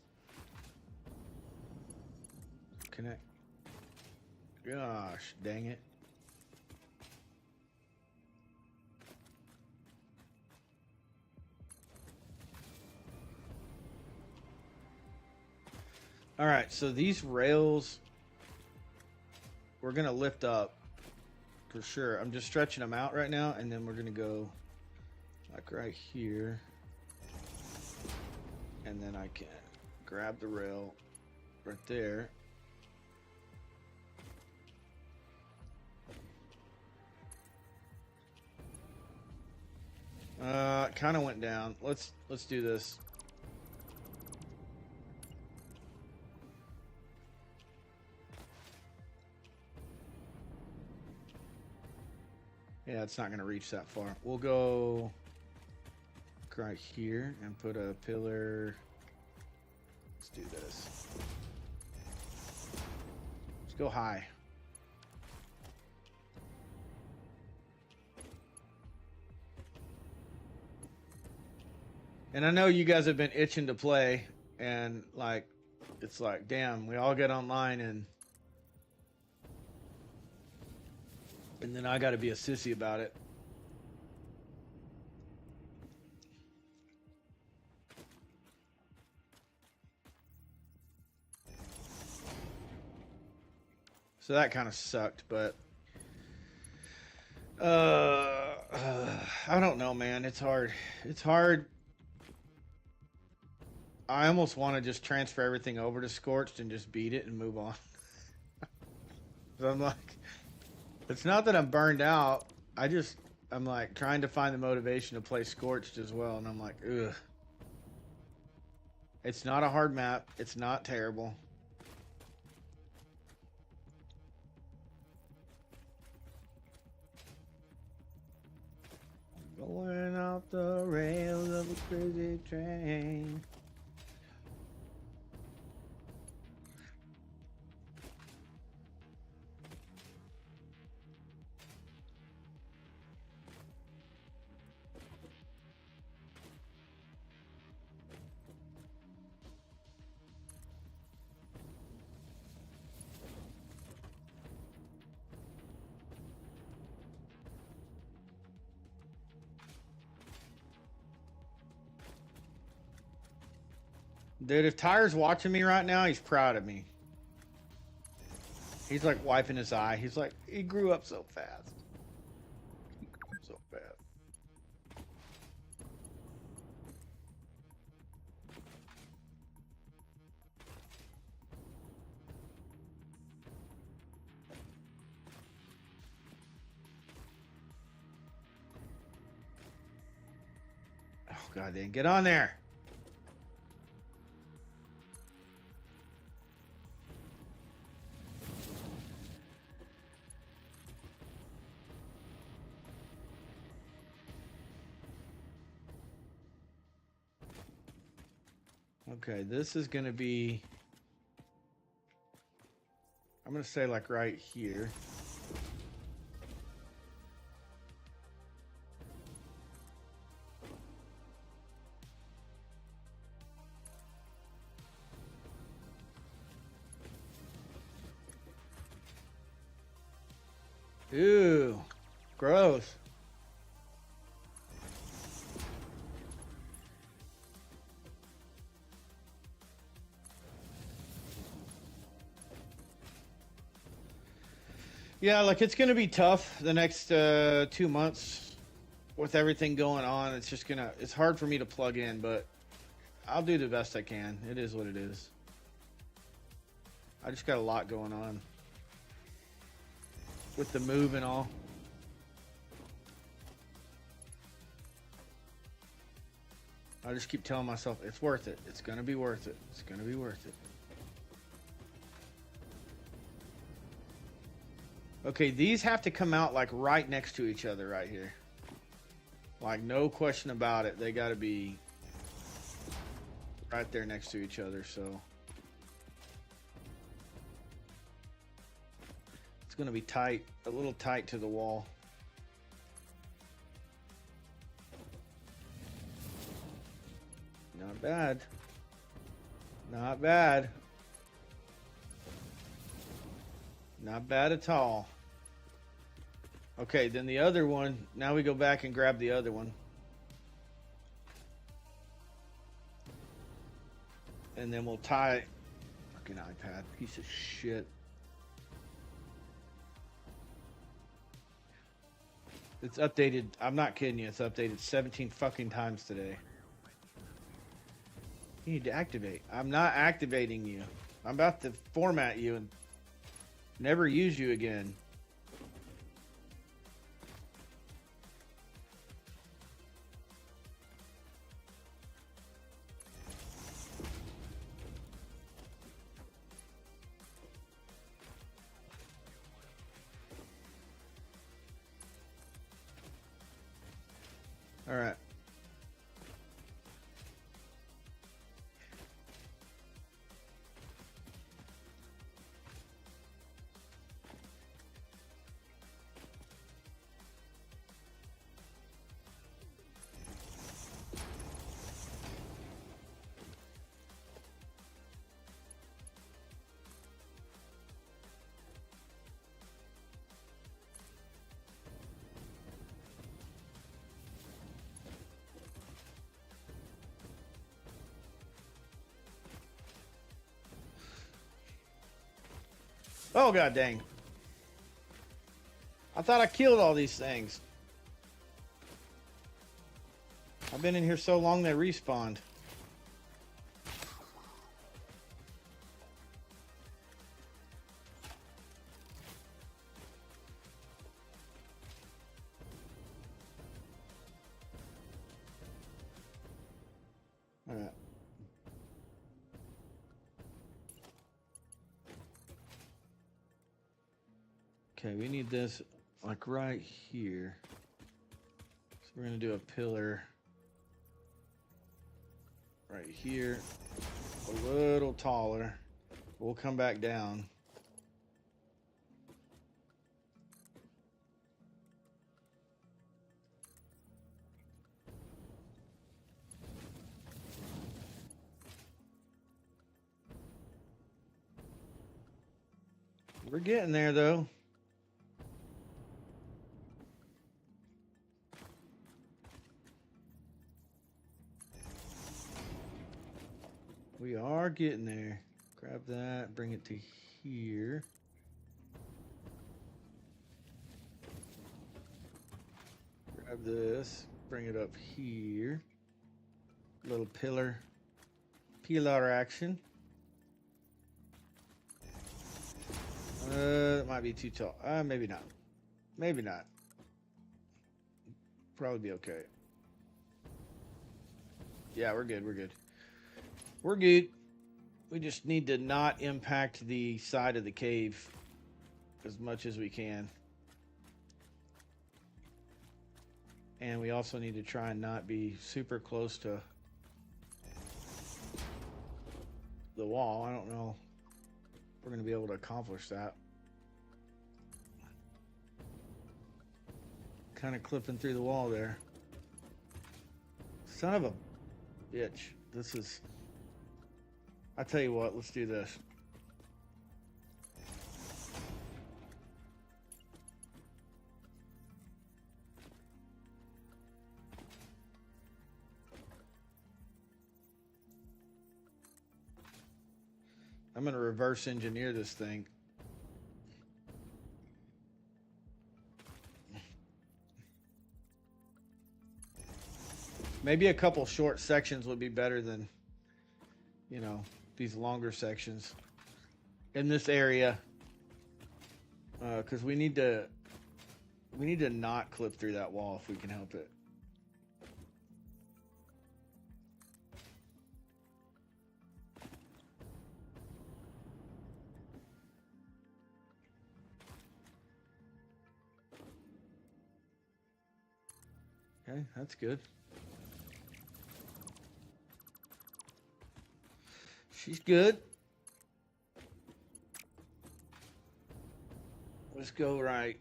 Connect. Gosh, dang it. All right, so these rails, we're going to lift up for sure. I'm just stretching them out right now, and then we're going to go like right here. And then I can grab the rail right there. It kind of went down. Let's do this. Yeah, it's not going to reach that far. We'll go right here and put a pillar. Let's do this. Let's go high. And I know you guys have been itching to play, and like, it's like, damn, we all get online and then I got to be a sissy about it. So that kind of sucked, but I don't know, man. It's hard. It's hard. I almost want to just transfer everything over to Scorched and just beat it and move on. So I'm like, it's not that I'm burned out. I'm like trying to find the motivation to play Scorched as well. And I'm like, ugh. It's not a hard map. It's not terrible. Going off the rails of a crazy train. Dude, if Tyre's watching me right now, he's proud of me. He's like wiping his eye. He's like, he grew up so fast. So fast. God dang, get on there. Okay, this is going to be, I'm going to say like right here. Ew, gross. Yeah, like it's going to be tough the next 2 months with everything going on. It's just going to, it's hard for me to plug in, but I'll do the best I can. It is what it is. I just got a lot going on with the move and all. I just keep telling myself it's worth it. It's going to be worth it. It's going to be worth it. Okay, these have to come out like right next to each other right here. Like no question about it. They got to be right there next to each other, so it's going to be tight, a little tight to the wall. Not bad. Not bad. Not bad at all. Okay, then the other one, now we go back and grab the other one. And then we'll tie, fucking iPad, piece of shit. It's updated, I'm not kidding you, it's updated 17 fucking times today. You need to activate. I'm not activating you. I'm about to format you and never use you again. All right. Oh, god dang. I thought I killed all these things. I've been in here so long they respawned. All right. Okay, we need this like right here. So we're gonna do a pillar right here, a little taller. We'll come back down. We're getting there though. We are getting there. Grab that, bring it to here. Grab this, bring it up here. Little pillar action. It might be too tall. Maybe not. Maybe not. Probably be okay. Yeah, we're good. We're good. We're good. We just need to not impact the side of the cave as much as we can. And we also need to try and not be super close to the wall. I don't know if we're going to be able to accomplish that. Kind of clipping through the wall there. Son of a bitch. This is... I tell you what, let's do this. I'm going to reverse engineer this thing. Maybe a couple short sections would be better than, you know, these longer sections in this area. Because we need to not clip through that wall if we can help it. Okay, that's good. She's good. Let's go right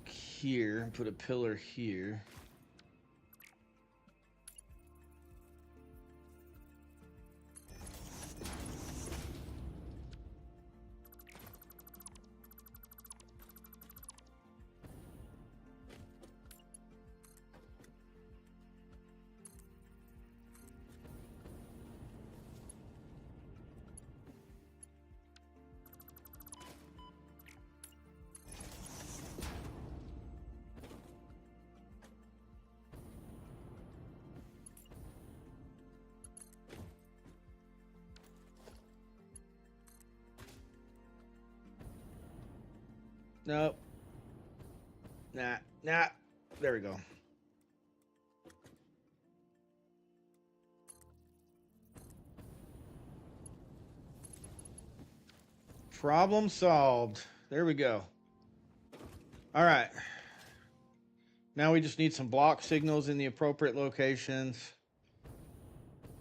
here and put a pillar here. Nope. Nah. There we go. Problem solved. There we go. All right. Now we just need some block signals in the appropriate locations.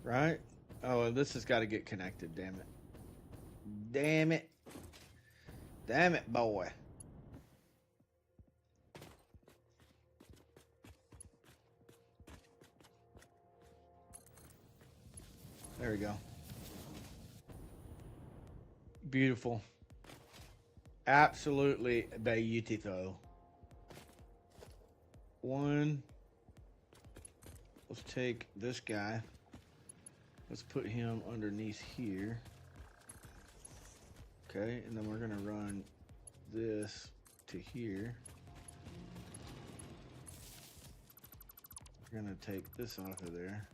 Right? Oh, this has got to get connected, damn it. Damn it. Damn it, boy. There we go. Beautiful. Absolutely beautiful. One. Let's take this guy. Let's put him underneath here. Okay, and then we're going to run this to here. We're going to take this off of there.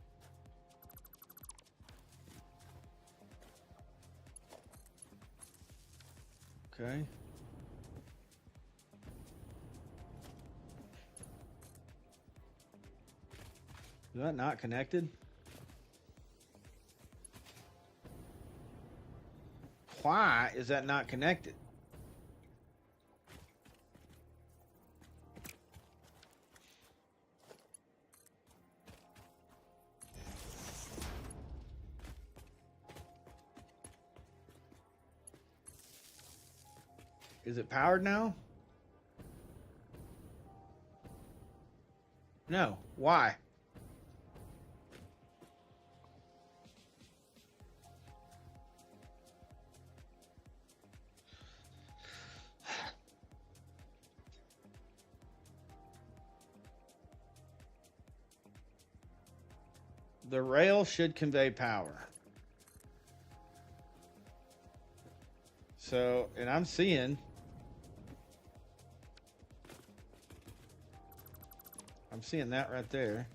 Okay. Is that not connected? Why is that not connected? Is it powered now? No. Why? The rail should convey power. So, and I'm seeing that right there.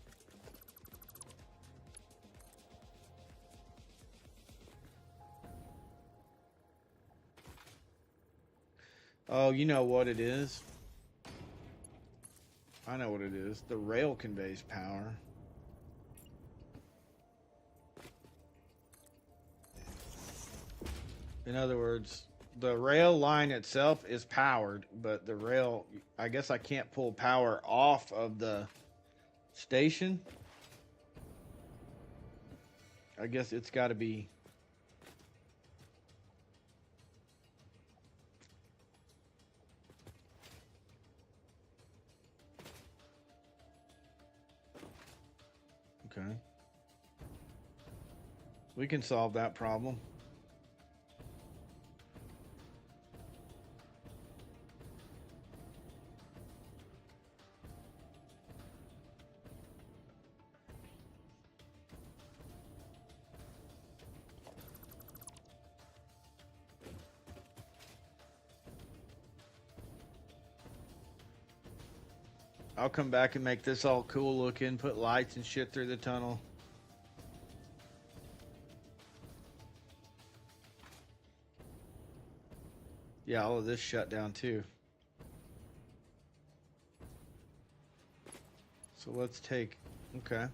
Oh, you know what it is? I know what it is. The rail conveys power. In other words, the rail line itself is powered, but the rail, I guess I can't pull power off of the station. I guess it's got to be. Okay. We can solve that problem. I'll come back and make this all cool looking, put lights and shit through the tunnel. Yeah, all of this shut down too. So let's take, okay.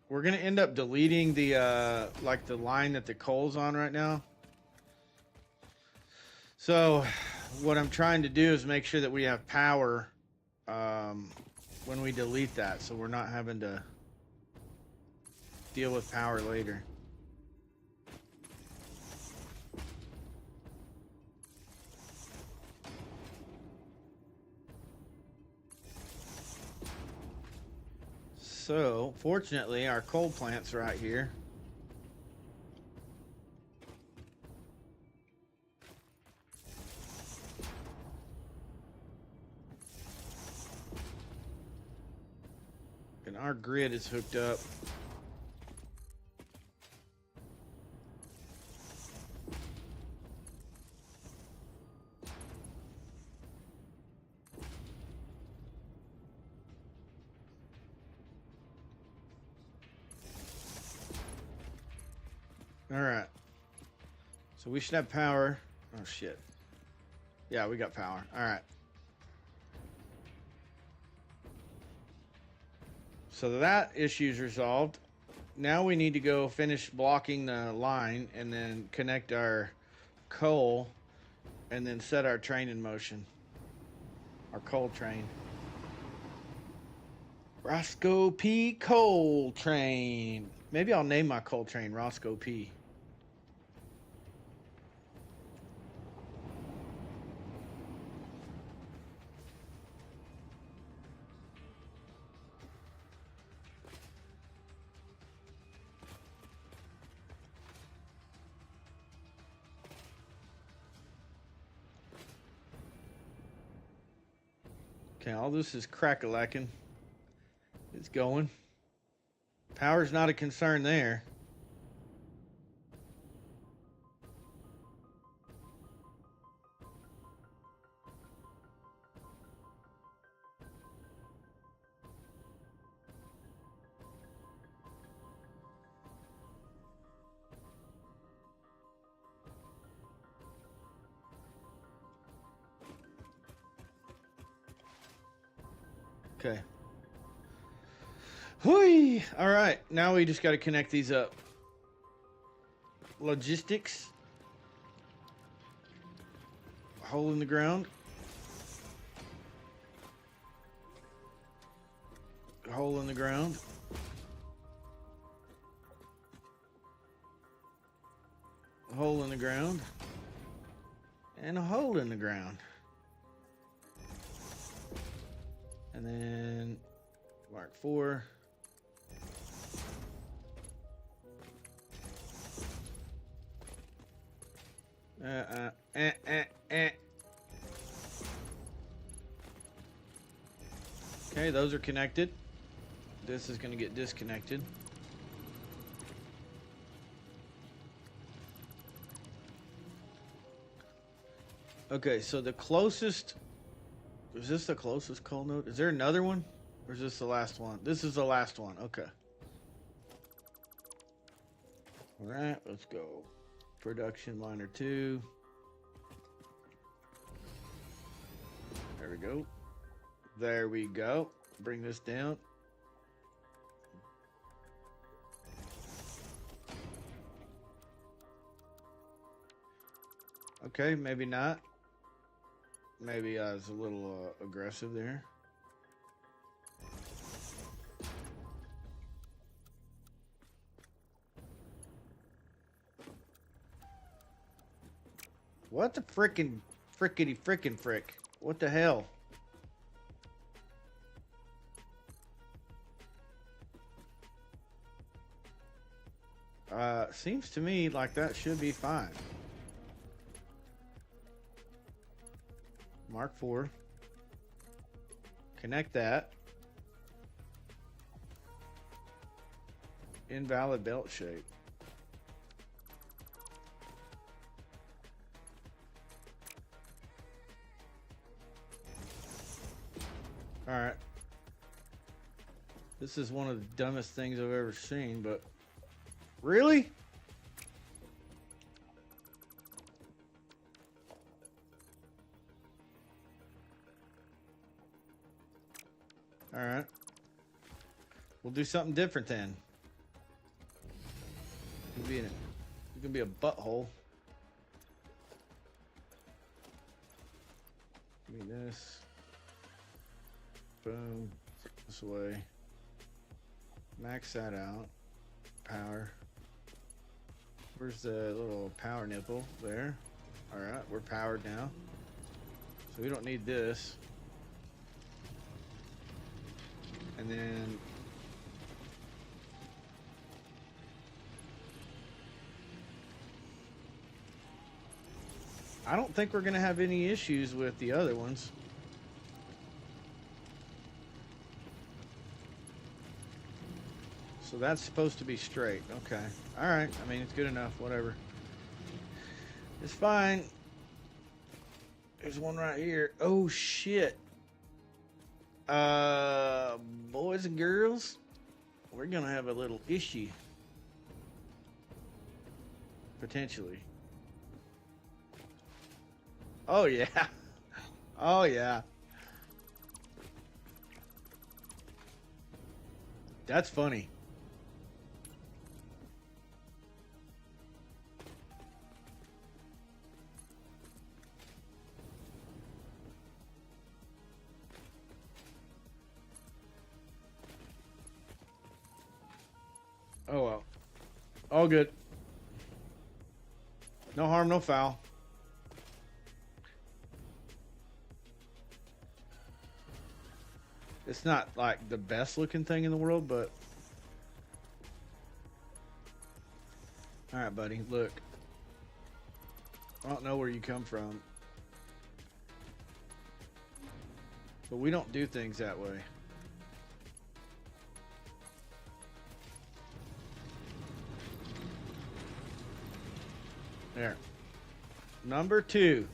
We're gonna end up deleting the like the line that the coal's on right now. So what I'm trying to do is make sure that we have power when we delete that, so we're not having to deal with power later. So, fortunately, our coal plant's right here. And our grid is hooked up. All right. So we should have power. Oh, shit. Yeah, we got power. All right. So that issue's resolved. Now we need to go finish blocking the line and then connect our coal and then set our train in motion. Our coal train. Roscoe P. Coal Train. Maybe I'll name my coal train Roscoe P. Okay, all this is crack-a-lacking. It's going. Power's not a concern there. Okay. Hui! All right, now we just got to connect these up. Logistics. Hole in the ground. Hole in the ground. Hole in the ground. And a hole in the ground. And then Mark 4. Okay, those are connected. This is going to get disconnected. Okay, so the closest... Is this the closest coal node? Is there another one? Or is this the last one? This is the last one. Okay. All right, let's go. Production liner 2. There we go. There we go. Bring this down. Okay, maybe not. Maybe I was a little aggressive there. What the frickin' frick? What the hell? Seems to me like that should be fine. Mark 4. Connect that. Invalid belt shape. Alright. This is one of the dumbest things I've ever seen, but... Really? Alright. We'll do something different then. It's gonna be a butthole. Give me this. Boom. This way. Max that out. Power. Where's the little power nipple? There. Alright, we're powered now. So we don't need this. And then I don't think we're gonna have any issues with the other ones. So that's supposed to be straight. Okay. Alright. I mean, it's good enough. Whatever. It's fine. There's one right here. Oh, shit. Boys and girls, we're going to have a little issue. Potentially. Oh, yeah. Oh, yeah. That's funny. Oh, well. All good. No harm, no foul. It's not like the best looking thing in the world, but... Alright, buddy, look. I don't know where you come from. But we don't do things that way. There. Number 2.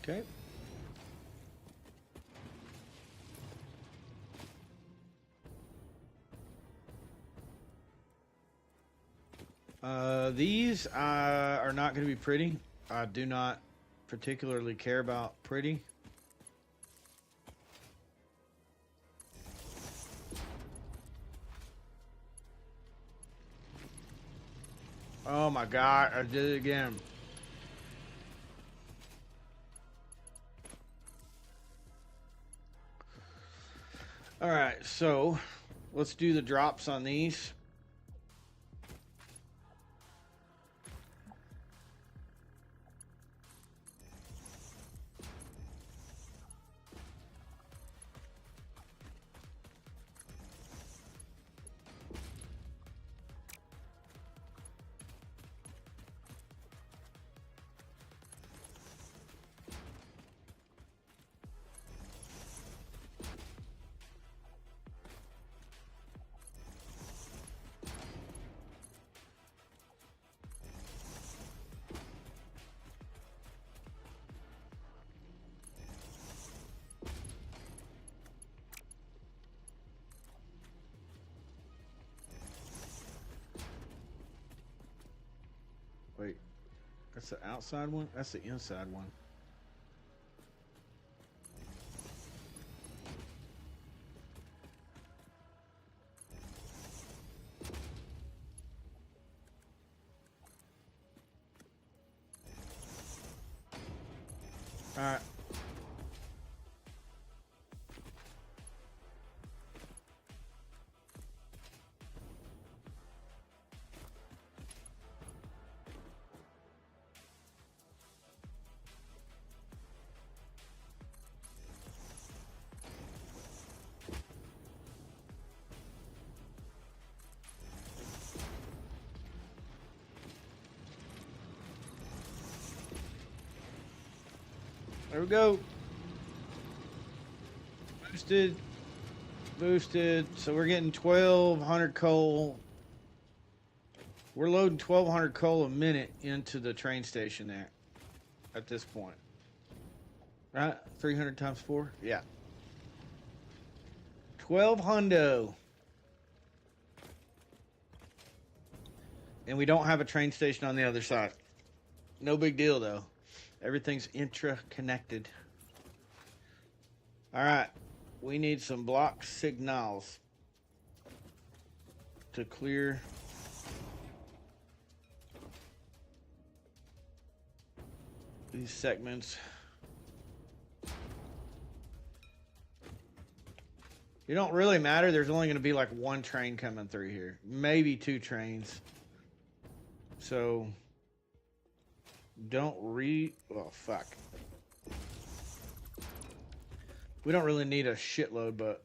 Okay. These are not going to be pretty. I do not particularly care about pretty. Oh my God, I did it again. All right, so let's do the drops on these. That's the outside one? That's the inside one. All right. There we go. Boosted. Boosted. So we're getting 1,200 coal. We're loading 1,200 coal a minute into the train station there at this point. Right? 300 times 4? Yeah. 1,200. And we don't have a train station on the other side. No big deal, though. Everything's intra-connected. All right. We need some block signals to clear these segments. It don't really matter. There's only going to be like one train coming through here. Maybe 2 trains. So don't oh, fuck. We don't really need a shitload, but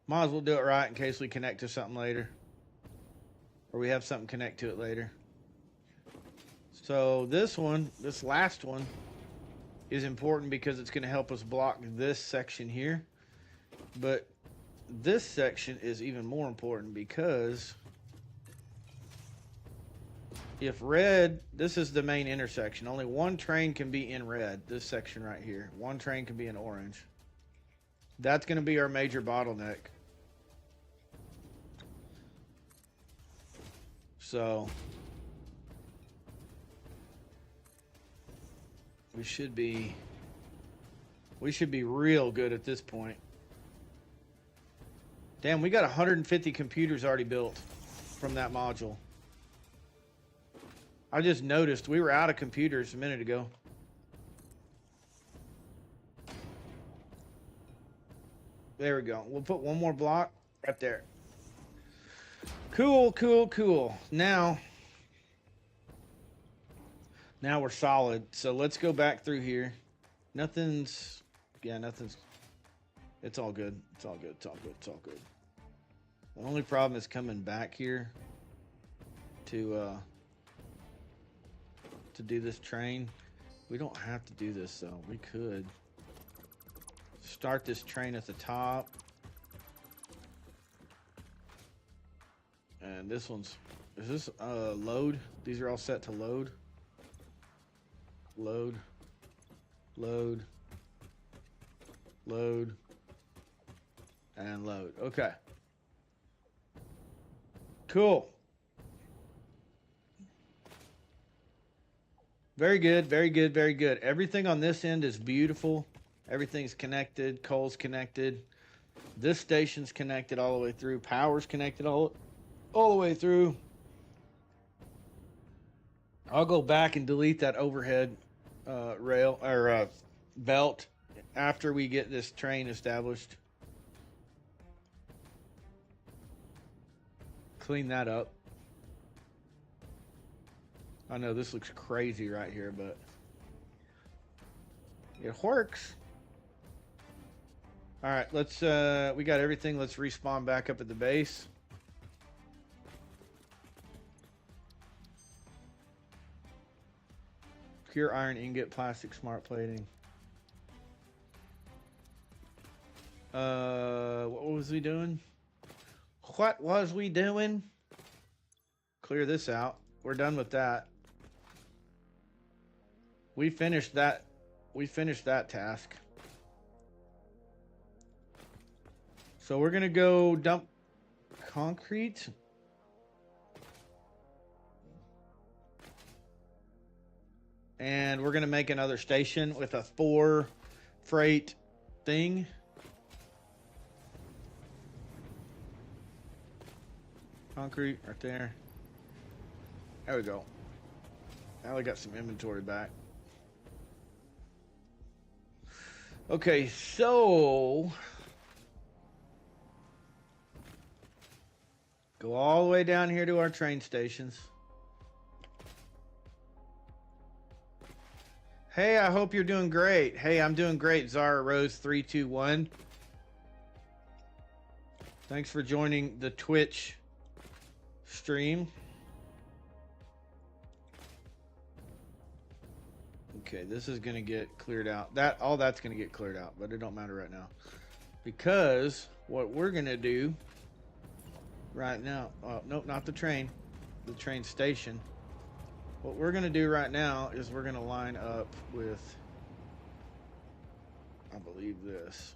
might as well do it right in case we connect to something later. Or we have something connect to it later. So this last one, is important because it's going to help us block this section here. But this section is even more important because if red, this is the main intersection. Only one train can be in red, this section right here. One train can be in orange. That's going to be our major bottleneck. So we should be real good at this point. Damn, we got 150 computers already built from that module. I just noticed we were out of computers a minute ago. There we go. We'll put one more block right there. Cool, cool, cool. Now we're solid. So let's go back through here. Nothing's, it's all good. It's all good. It's all good. It's all good. The only problem is coming back here to do this train. We don't have to do this though. We could start this train at the top. And this one's, is this load? These are all set to load. Load. Load. Load. And load. Okay. Cool. Very good, very good, very good. Everything on this end is beautiful. Everything's connected. Coal's connected. This station's connected all the way through. Power's connected all the way through. I'll go back and delete that overhead rail or belt after we get this train established. Clean that up. I know this looks crazy right here, but it works. All right, let's we got everything. Let's respawn back up at the base. Pure iron ingot, plastic smart plating. What was we doing? What was we doing? Clear this out. We're done with that. We finished that. We finished that task. So we're gonna go dump concrete. And we're going to make another station with a 4 freight thing. Concrete right there. There we go. Now we got some inventory back. Okay, so go all the way down here to our train stations. Hey, I hope you're doing great. Hey, I'm doing great, Zara Rose 321. Thanks for joining the Twitch stream. Okay, this is gonna get cleared out. All that's gonna get cleared out, but it don't matter right now. Because what we're gonna do right now, nope, not the train station. What we're gonna do right now is we're gonna line up with, I believe this.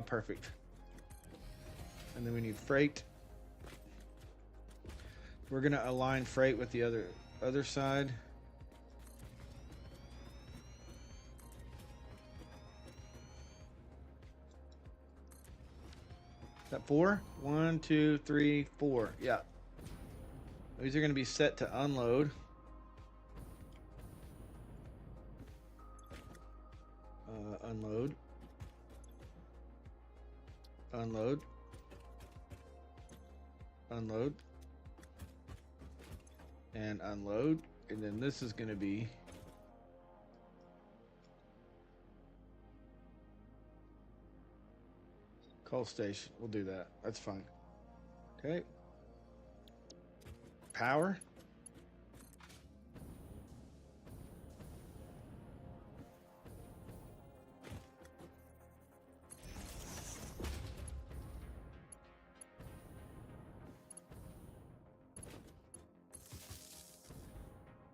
Perfect. And then we need freight. We're gonna align freight with the other side. Is that 4? 1, 2, 3, 4. Yeah. These are gonna be set to unload. Unload. Unload. Unload. And unload. And then this is going to be coal station. We'll do that. That's fine. Okay. Power.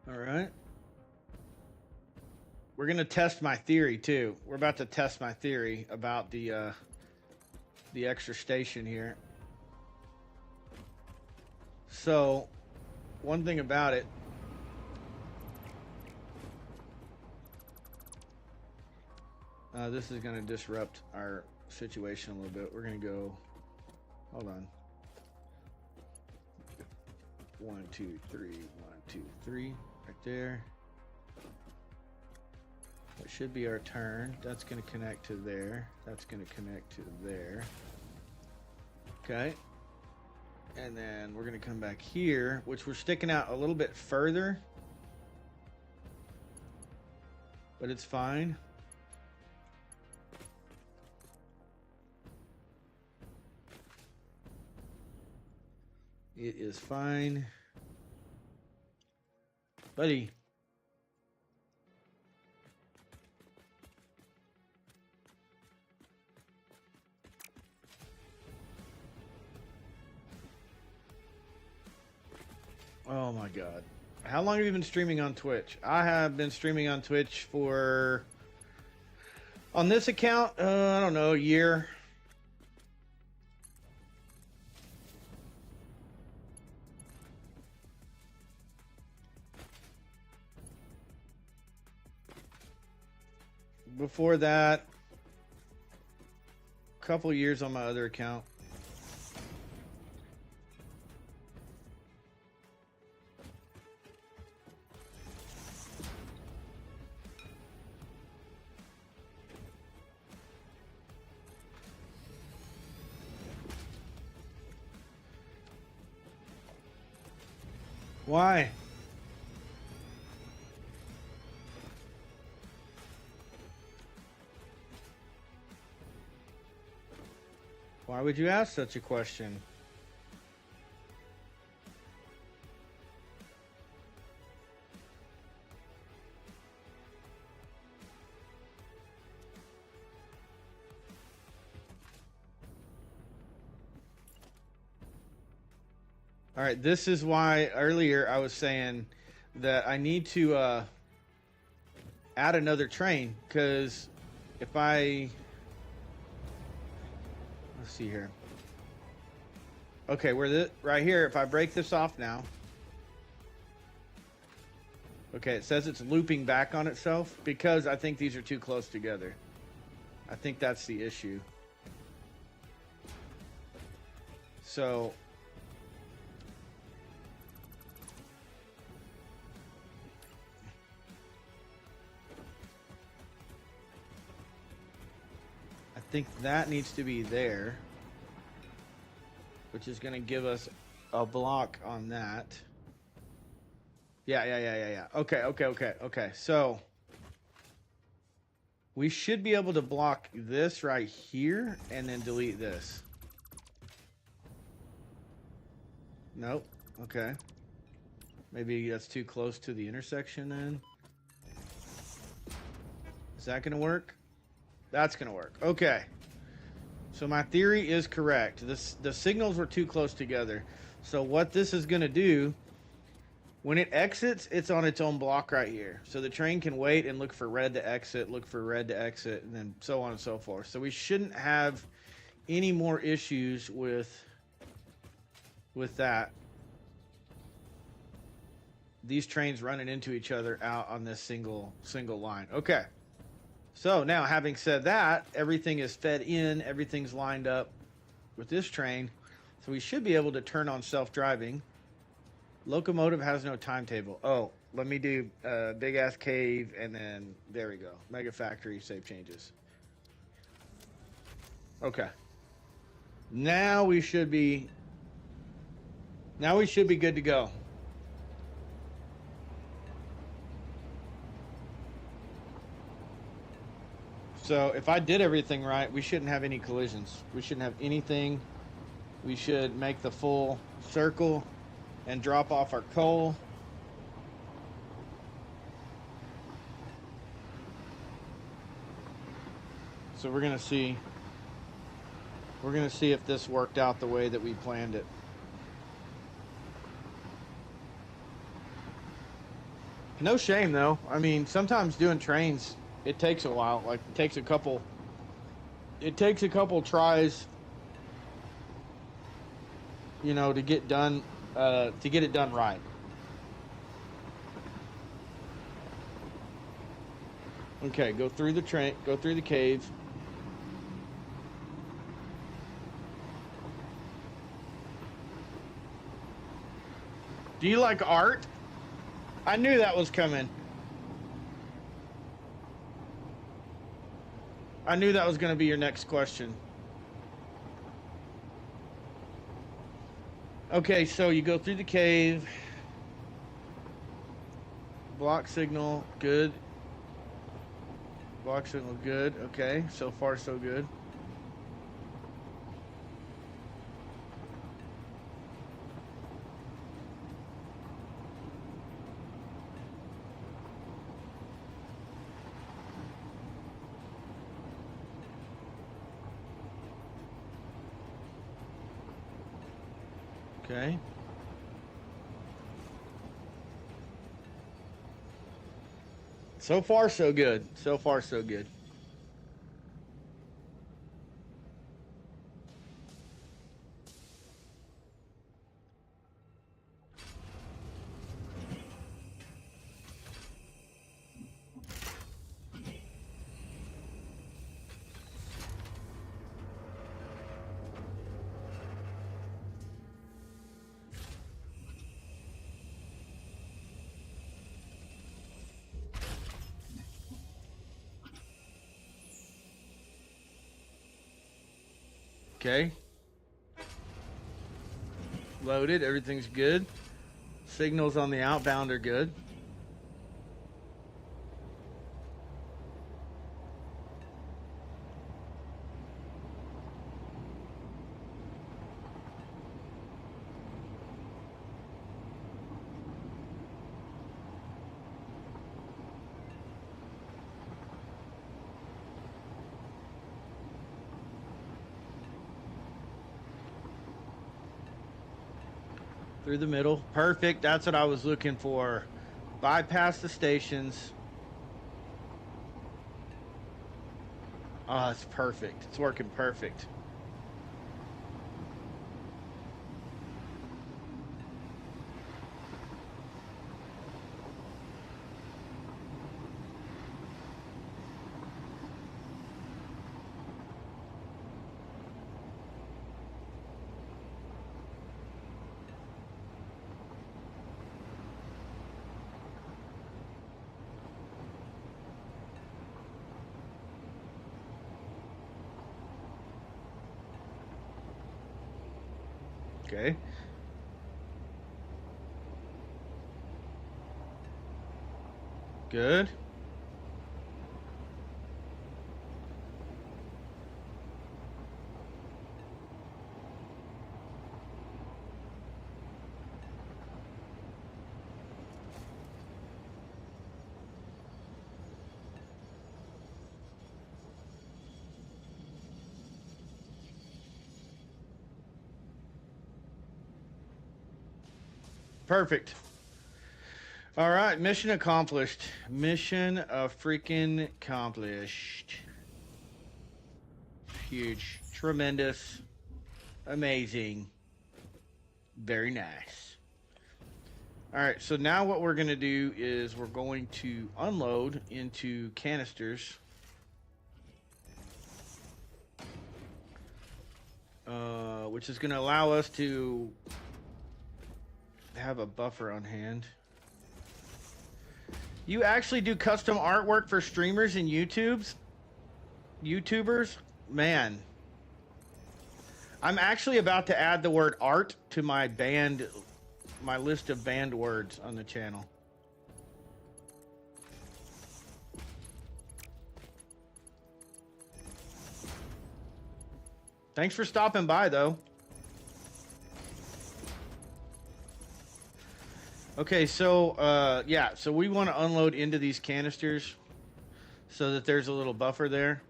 All right. We're going to test my theory too. We're about to test my theory about the extra station here. So, one thing about it, this is going to disrupt our situation a little bit. We're going to go, hold on. 1, 2, 3, 1, 2, 3, right there. That should be our turn. That's going to connect to there. That's going to connect to there. Okay. And then we're going to come back here, which we're sticking out a little bit further. But it's fine. It is fine. Buddy. Oh my God. How long have you been streaming on Twitch? I have been streaming on Twitch for, on this account, I don't know, a year. Before that, a couple years on my other account. Why? Why would you ask such a question? All right, this is why earlier I was saying that I need to add another train, because if I... Let's see here. Okay, right here, if I break this off now, Okay, it says it's looping back on itself because I think these are too close together. I think that's the issue. So I think that needs to be there, which is going to give us a block on that. Yeah. Okay. So we should be able to block this right here and then delete this. Nope. Okay. Maybe that's too close to the intersection then. Is that going to work? That's going to work. Okay. So my theory is correct. The signals were too close together. So what this is going to do, when it exits, it's on its own block right here. So the train can wait and look for red to exit, look for red to exit, and then so on and so forth. So we shouldn't have any more issues with that. These trains running into each other out on this single line. Okay. So now, having said that, everything is fed in, everything's lined up with this train. So we should be able to turn on self-driving. Locomotive has no timetable. Oh, let me do big ass cave, and then there we go. Megafactory, save changes. Okay. Now we should be good to go. So if I did everything right, we shouldn't have any collisions. We shouldn't have anything. We should make the full circle and drop off our coal. So we're gonna see if this worked out the way that we planned it. No shame though. I mean, sometimes doing trains, it takes a while. Like it takes a couple tries, you know, to get done, to get it done right. Okay, go through the train, go through the cave. Do you like art? I knew that was coming. I knew that was going to be your next question. Okay, so you go through the cave. Block signal, good. Block signal, good. Okay, so far so good. Okay. So far, so good. So far, so good. Okay. Loaded. Everything's good. Signals on the outbound are good. Through the middle. Perfect. That's what I was looking for. Bypass the stations. Oh, it's perfect. It's working perfect. Okay. Good. Perfect. All right, mission accomplished. Mission freaking accomplished. Huge, tremendous, amazing, very nice. All right, so now what we're going to do is we're going to unload into canisters. Which is going to allow us to have a buffer on hand. You actually do custom artwork for streamers and YouTubers? Man. I'm actually about to add the word art to my list of banned words on the channel. Thanks for stopping by, though. Okay, so, yeah, so we want to unload into these canisters so that there's a little buffer there.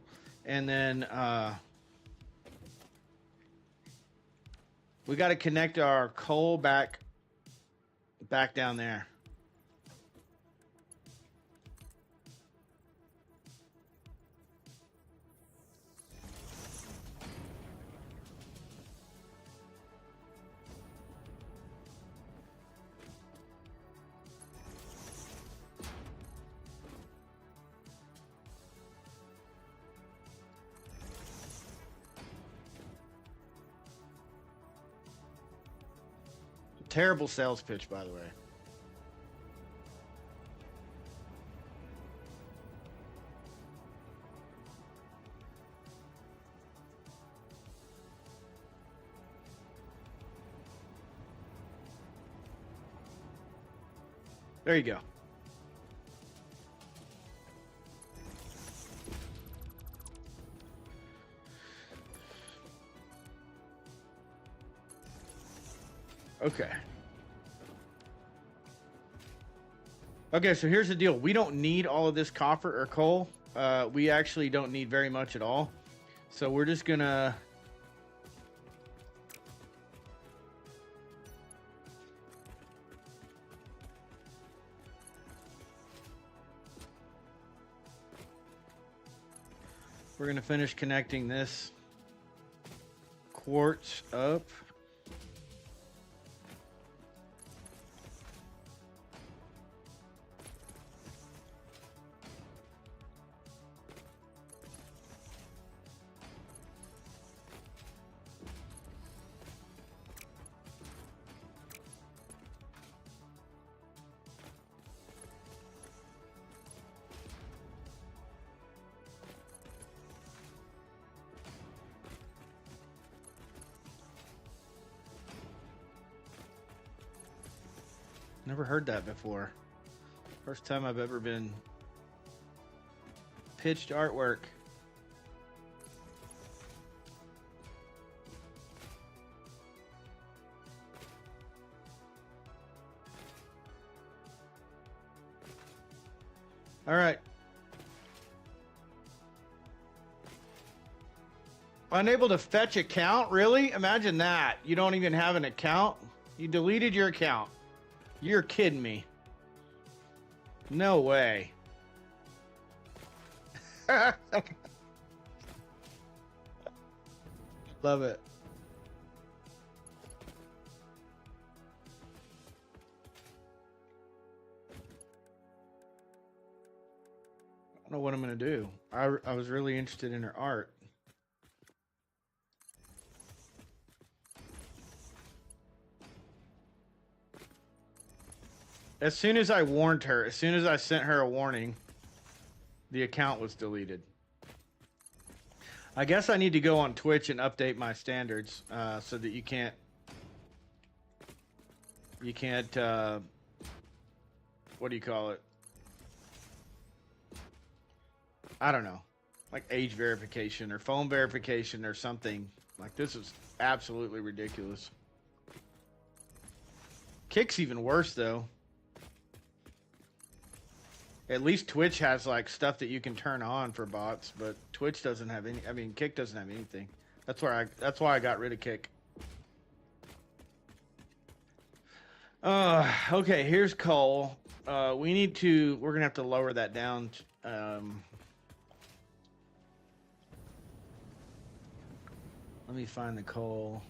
And then, we got to connect our coal back down there. Terrible sales pitch, by the way. There you go. Okay. Okay, so here's the deal. We don't need all of this copper or coal. We actually don't need very much at all. So we're just gonna... We're gonna finish connecting this quartz up. Never heard that before. First time I've ever been pitched artwork. All right. Unable to fetch account? Really? Imagine that. You don't even have an account? You deleted your account. You're kidding me. No way. Love it. I don't know what I'm going to do. I was really interested in her art. As soon as I warned her, as soon as I sent her a warning, the account was deleted. I guess I need to go on Twitch and update my standards so that you can't You can't, what do you call it? I don't know. Like age verification or phone verification or something. Like, this is absolutely ridiculous. Kick's even worse, though. At least Twitch has, like, stuff that you can turn on for bots, but Twitch doesn't have any. I mean, Kick doesn't have anything. That's why I got rid of Kick. Okay, here's coal. We're gonna have to lower that down. Let me find the coal.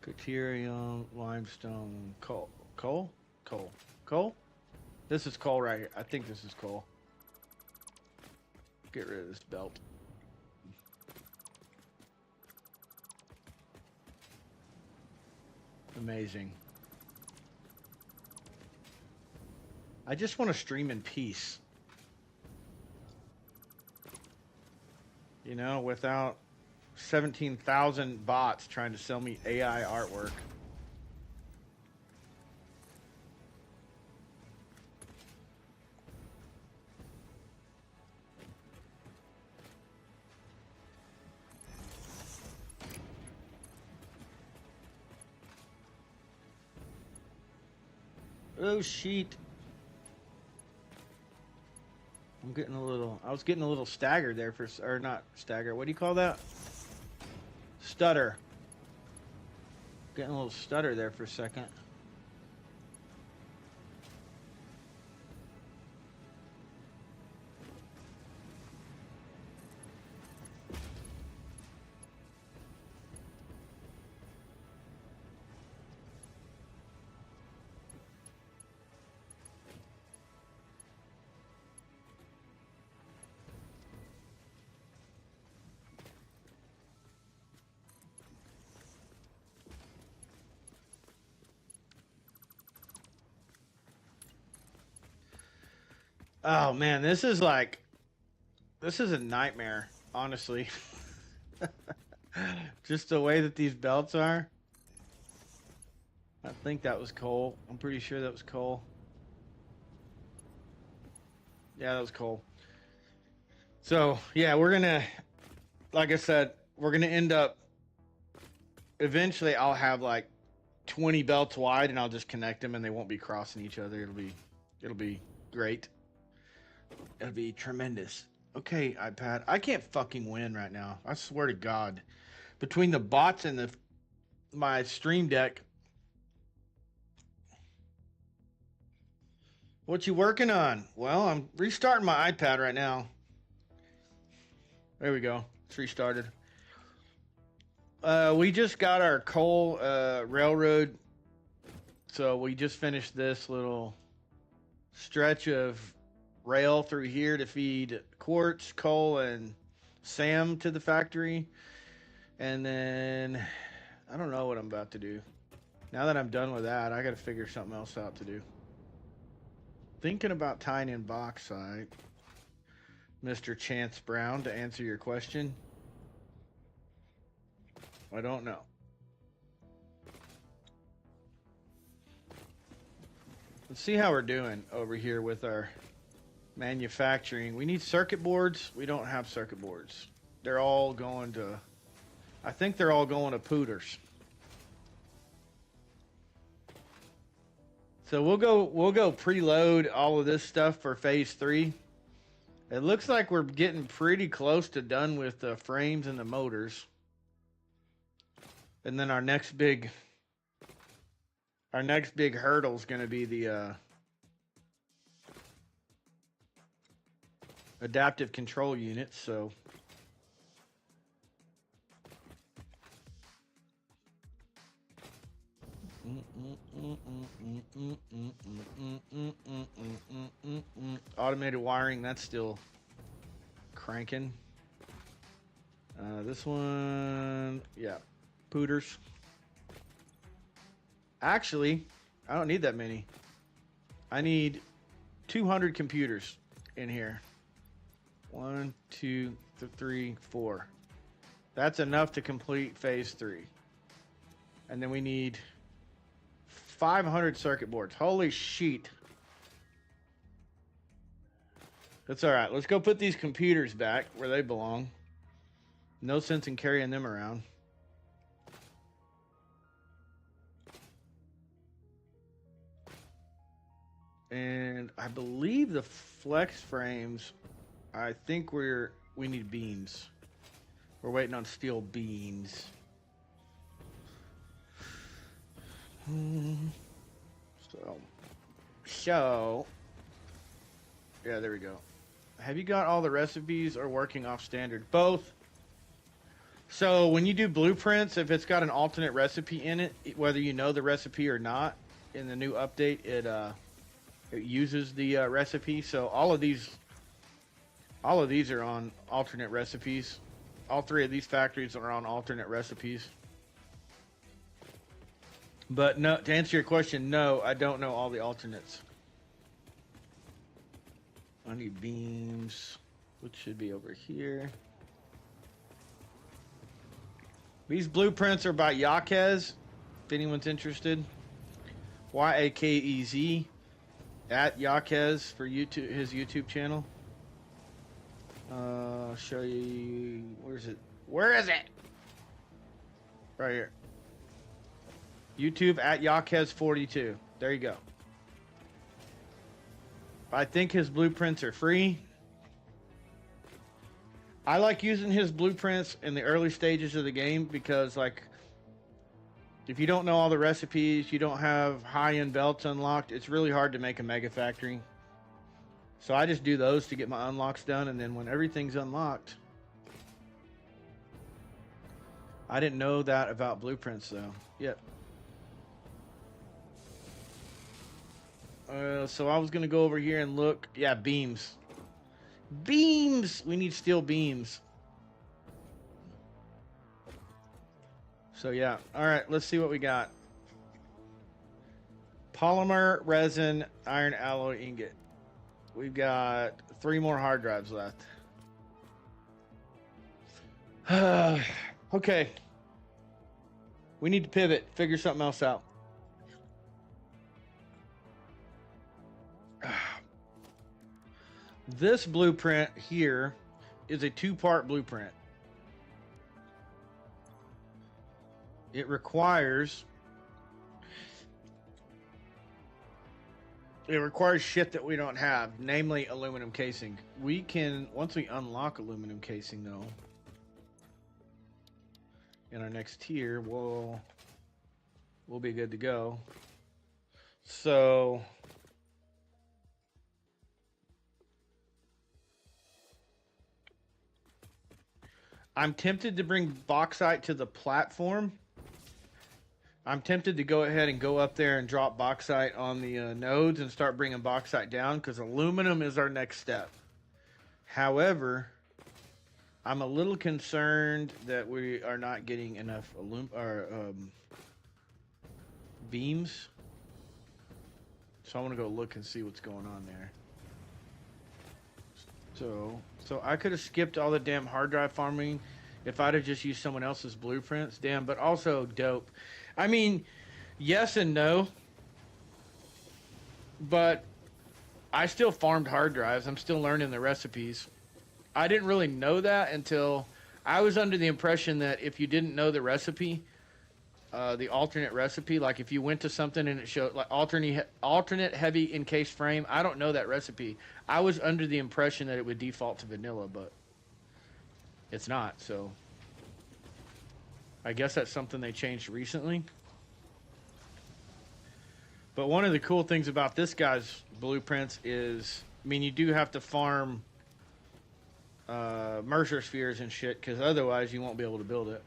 Caterium, limestone, coal. This is coal right here. I think this is coal. Get rid of this belt. Amazing. I just want to stream in peace. You know, without 17,000 bots trying to sell me AI artwork. Oh, shit. I was getting a little staggered there or not stagger. What do you call that? Stutter. Getting a little stutter there for a second. Oh man, this is a nightmare, honestly. Just the way that these belts are. I think that was coal. I'm pretty sure that was coal. Yeah, that was coal. So, yeah, we're gonna, like I said, we're gonna end up, eventually I'll have like 20 belts wide and I'll just connect them and they won't be crossing each other. It'll be great. It'll be tremendous. Okay, iPad. I can't fucking win right now. I swear to God. Between the bots and my stream deck. What you working on? Well, I'm restarting my iPad right now. There we go. It's restarted. We just got our coal railroad. So we just finished this little stretch of rail through here to feed quartz, coal, and SAM to the factory. And then I don't know what I'm about to do. Now that I'm done with that, I got to figure something else out to do. Thinking about tying in bauxite, Mr. Chance Brown, to answer your question. I don't know. Let's see how we're doing over here with our manufacturing. We need circuit boards. We don't have circuit boards. They're all going to, I think they're all going to Pooters. So we'll go preload all of this stuff for phase 3. It looks like we're getting pretty close to done with the frames and the motors. And then our next big hurdle is going to be the adaptive control units. So automated wiring, that's still cranking. This one, yeah, Pooters. Actually, I don't need that many. I need 200 computers in here. 1, 2, 3, 4. That's enough to complete phase 3. And then we need 500 circuit boards. Holy shit. That's all right. Let's go put these computers back where they belong. No sense in carrying them around. And I believe the flex frames, I think we need beams. We're waiting on steel beams. So, yeah, there we go. Have you got all the recipes or working off standard? Both. So when you do blueprints, if it's got an alternate recipe in it, whether you know the recipe or not, in the new update, it uses the recipe. So all of these are on alternate recipes. All three of these factories are on alternate recipes. But no, to answer your question, no, I don't know all the alternates. I need beams, which should be over here. These blueprints are by Yaquez, if anyone's interested. Yakez at Yaquez for YouTube, his YouTube channel. I'll show you. Where is it? Where is it? Right here. YouTube at Yaquez42. There you go. I think his blueprints are free. I like using his blueprints in the early stages of the game because, like, if you don't know all the recipes, you don't have high-end belts unlocked, it's really hard to make a Megafactory. So I just do those to get my unlocks done, and then when everything's unlocked... I didn't know that about blueprints, though. Yep. So I was going to go over here and look. Yeah, beams. Beams! We need steel beams. So, yeah. All right, let's see what we got. Polymer, resin, iron alloy ingot. We've got 3 more hard drives left. Okay. We need to pivot. Figure something else out. This blueprint here is a 2-part blueprint. It requires shit that we don't have, namely aluminum casing. We can, once we unlock aluminum casing though, in our next tier, we'll be good to go. So I'm tempted to bring bauxite to the platform. I'm tempted to go ahead and go up there and drop bauxite on the nodes and start bringing bauxite down because aluminum is our next step. However, I'm a little concerned that we are not getting enough beams. So I want to go look and see what's going on there. So I could have skipped all the damn hard drive farming if I'd have just used someone else's blueprints. Damn, but also dope. I mean, yes and no. But I still farmed hard drives. I'm still learning the recipes. I didn't really know that until I was under the impression that if you didn't know the recipe, the alternate recipe, like if you went to something and it showed like alternate heavy encased frame, I don't know that recipe. I was under the impression that it would default to vanilla, but it's not. So I guess that's something they changed recently. But one of the cool things about this guy's blueprints is, I mean, you do have to farm Mercer spheres and shit, because otherwise you won't be able to build it.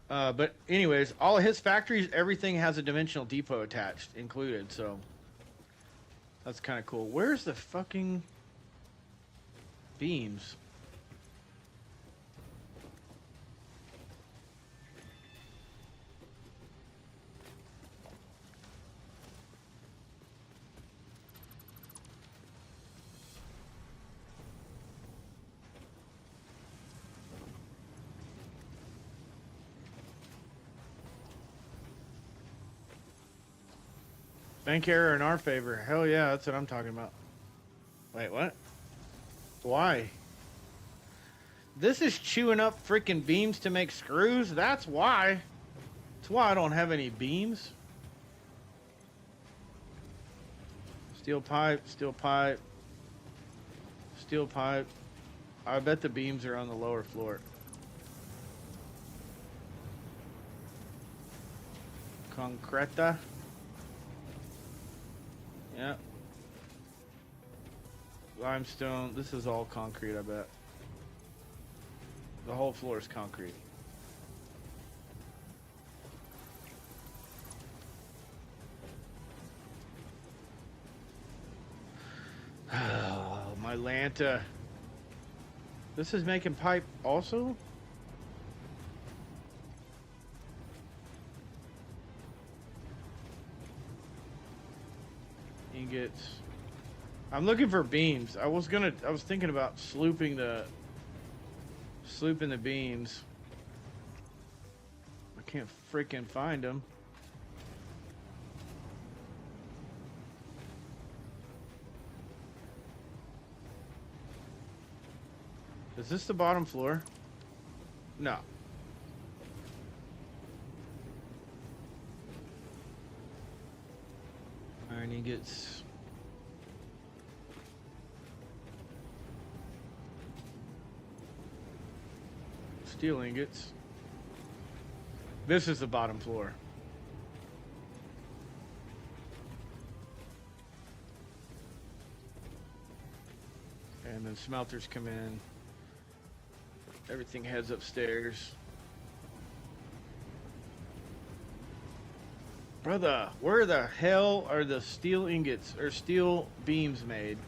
But anyways, all of his factories, everything has a dimensional depot attached, included, so that's kind of cool. Where's the fucking beams? Bank error in our favor. Hell yeah, that's what I'm talking about. Wait, what? Why? This is chewing up freaking beams to make screws? That's why. That's why I don't have any beams. Steel pipe, steel pipe, steel pipe. I bet the beams are on the lower floor. Concreta. Yeah. Limestone. This is all concrete, I bet. The whole floor is concrete. Oh, my Lanta. This is making pipe also? Ingots. I'm looking for beams. I was thinking about slooping the beams. I can't freaking find them. Is this the bottom floor? No. Iron ingots. Steel ingots. This is the bottom floor. And then smelters come in. Everything heads upstairs. Brother, where the hell are the steel ingots or steel beams made?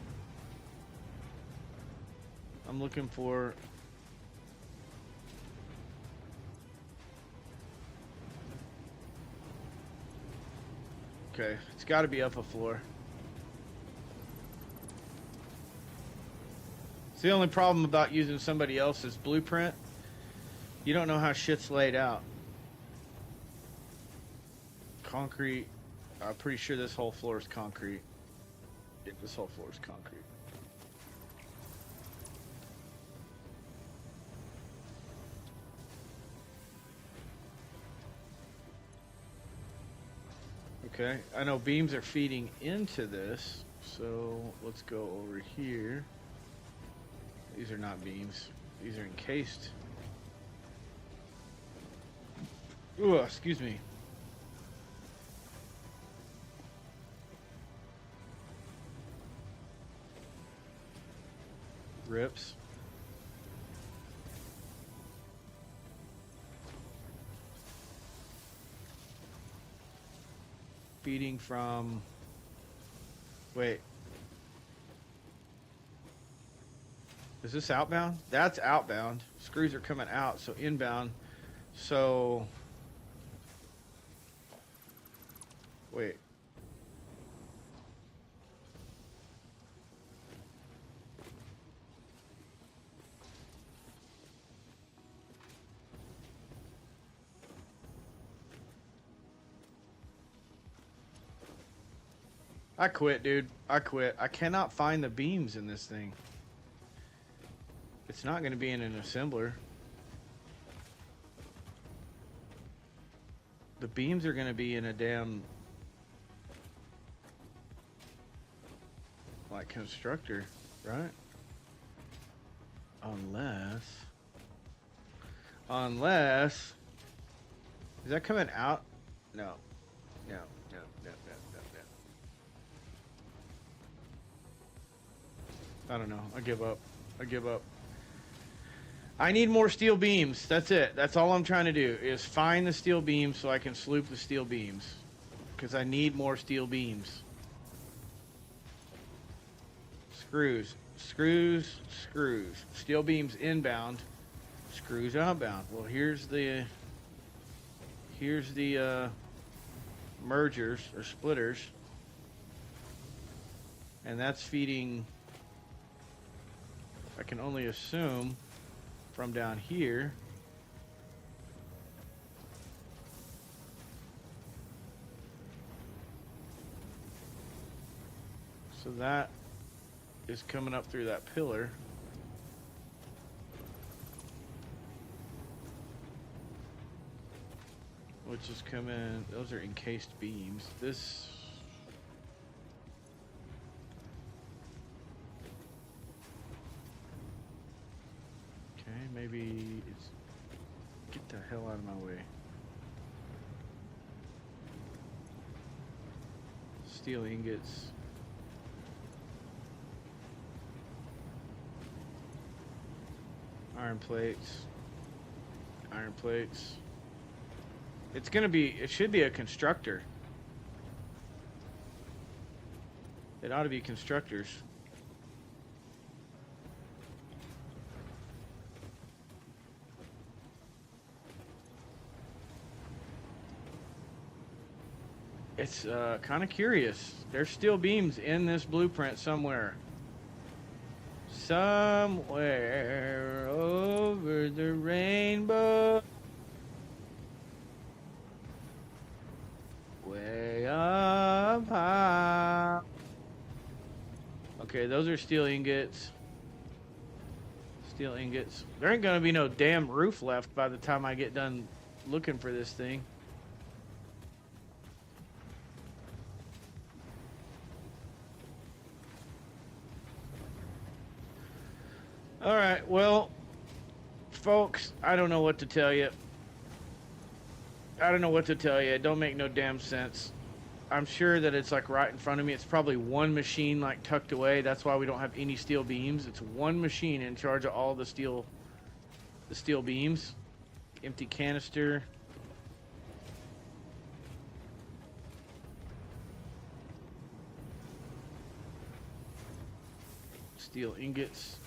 I'm looking for... Okay, it's got to be up a floor. It's the only problem about using somebody else's blueprint. You don't know how shit's laid out. Concrete. I'm pretty sure this whole floor is concrete. Yeah, this whole floor is concrete. Okay, I know beams are feeding into this, so let's go over here. These are not beams. These are encased. Ooh, excuse me. Rips. Feeding from... Wait. Is this outbound? That's outbound. Screws are coming out, so inbound. So... Wait. I quit, dude. I quit. I cannot find the beams in this thing. It's not going to be in an assembler. The beams are going to be in a damn... like constructor, right? Unless... Is that coming out? No. No. I don't know. I give up. I need more steel beams. That's it. That's all I'm trying to do is find the steel beams so I can sloop the steel beams. Because I need more steel beams. Screws. Steel beams inbound. Screws outbound. Well, here's the mergers or splitters. And that's feeding... I can only assume from down here. So that is coming up through that pillar. Which is coming, those are encased beams. This, okay, maybe it's, get the hell out of my way. Steel ingots. Iron plates. Iron plates. It's gonna be, it should be a constructor. It ought to be constructors. It's kind of curious. There's steel beams in this blueprint somewhere. Somewhere over the rainbow. Way up high. Okay, those are steel ingots. Steel ingots. There ain't gonna be no damn roof left by the time I get done looking for this thing. Alright, well, folks, I don't know what to tell you. I don't know what to tell you. It don't make no damn sense. I'm sure that it's like right in front of me. It's probably one machine like tucked away. That's why we don't have any steel beams. It's one machine in charge of all the steel beams. Empty canister. Steel ingots.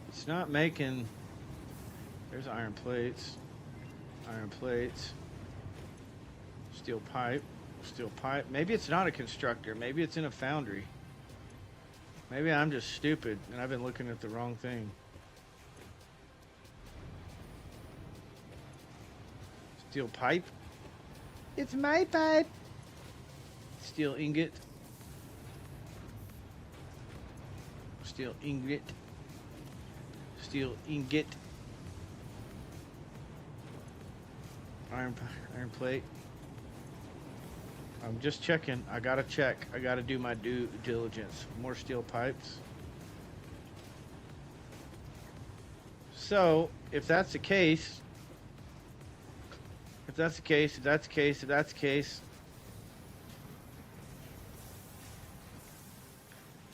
It's not making. There's iron plates. Iron plates. Steel pipe. Steel pipe. Maybe it's not a constructor. Maybe it's in a foundry. Maybe I'm just stupid and I've been looking at the wrong thing. Steel pipe. It's my pipe. Steel ingot. Steel ingot. Steel ingot. Iron plate. I'm just checking. I gotta check. I gotta do my due diligence. More steel pipes. So, if that's the case,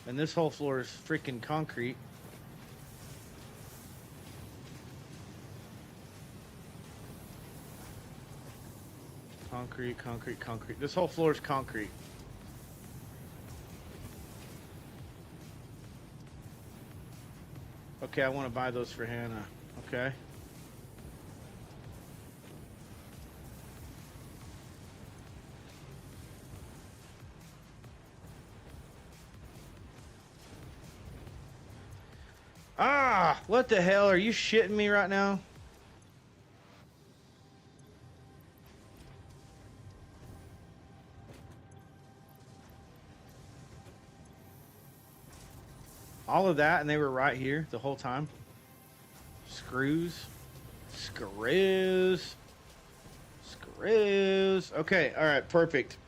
and this whole floor is freaking concrete. Concrete. This whole floor is concrete. Okay, I want to buy those for Hannah. Okay. Ah, what the hell? Are you shitting me right now? All of that, and they were right here the whole time. Screws. Okay, all right, perfect.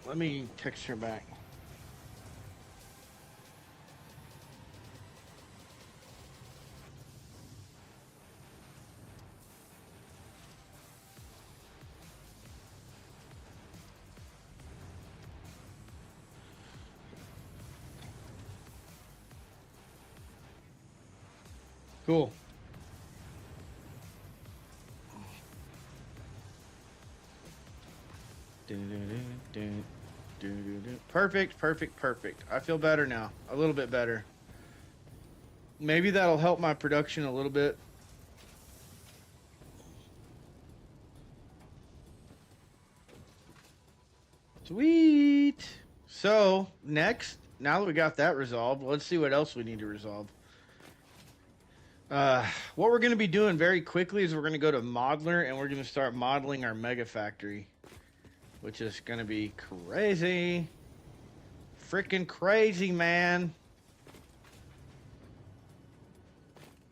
Let me text her back. Cool. Perfect. I feel better now. A little bit better. Maybe that'll help my production a little bit. Sweet. So, next, now that we got that resolved, let's see what else we need to resolve. What we're going to be doing very quickly is we're going to go to Modeler and we're going to start modeling our Megafactory, which is going to be crazy. Freaking crazy, man.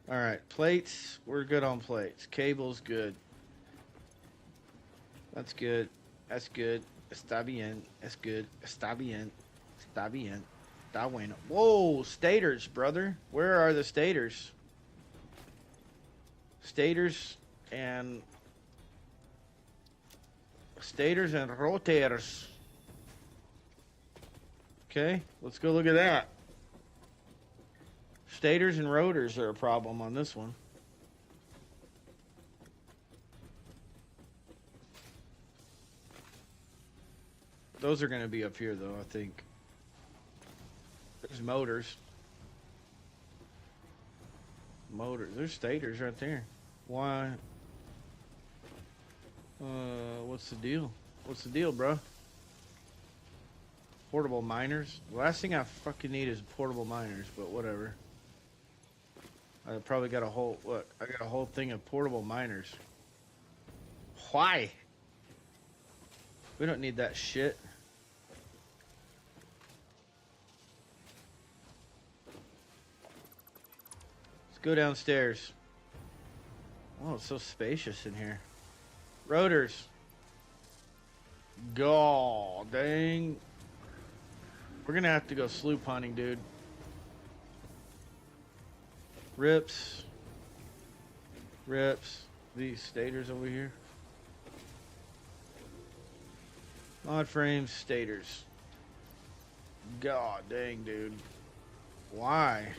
All right, plates. We're good on plates. Cables, good. That's good. That's good. Está bien. That's good. Está bien. Está bien. Está bueno. Whoa, stators, brother. Where are the stators? Stators and rotators. Okay, let's go look at that. Stators and rotors are a problem on this one. Those are going to be up here, though, I think. There's motors. Motors. There's stators right there. Why? What's the deal? What's the deal, bro? Portable miners. The last thing I fucking need is portable miners, but whatever. I probably got a whole, look, I got a whole thing of portable miners. Why? We don't need that shit. Let's go downstairs. Oh, it's so spacious in here. Rotors. God dang. We're gonna have to go sloop hunting, dude. Rips. Rips. These stators over here. Mod frames, stators. God dang, dude. Why?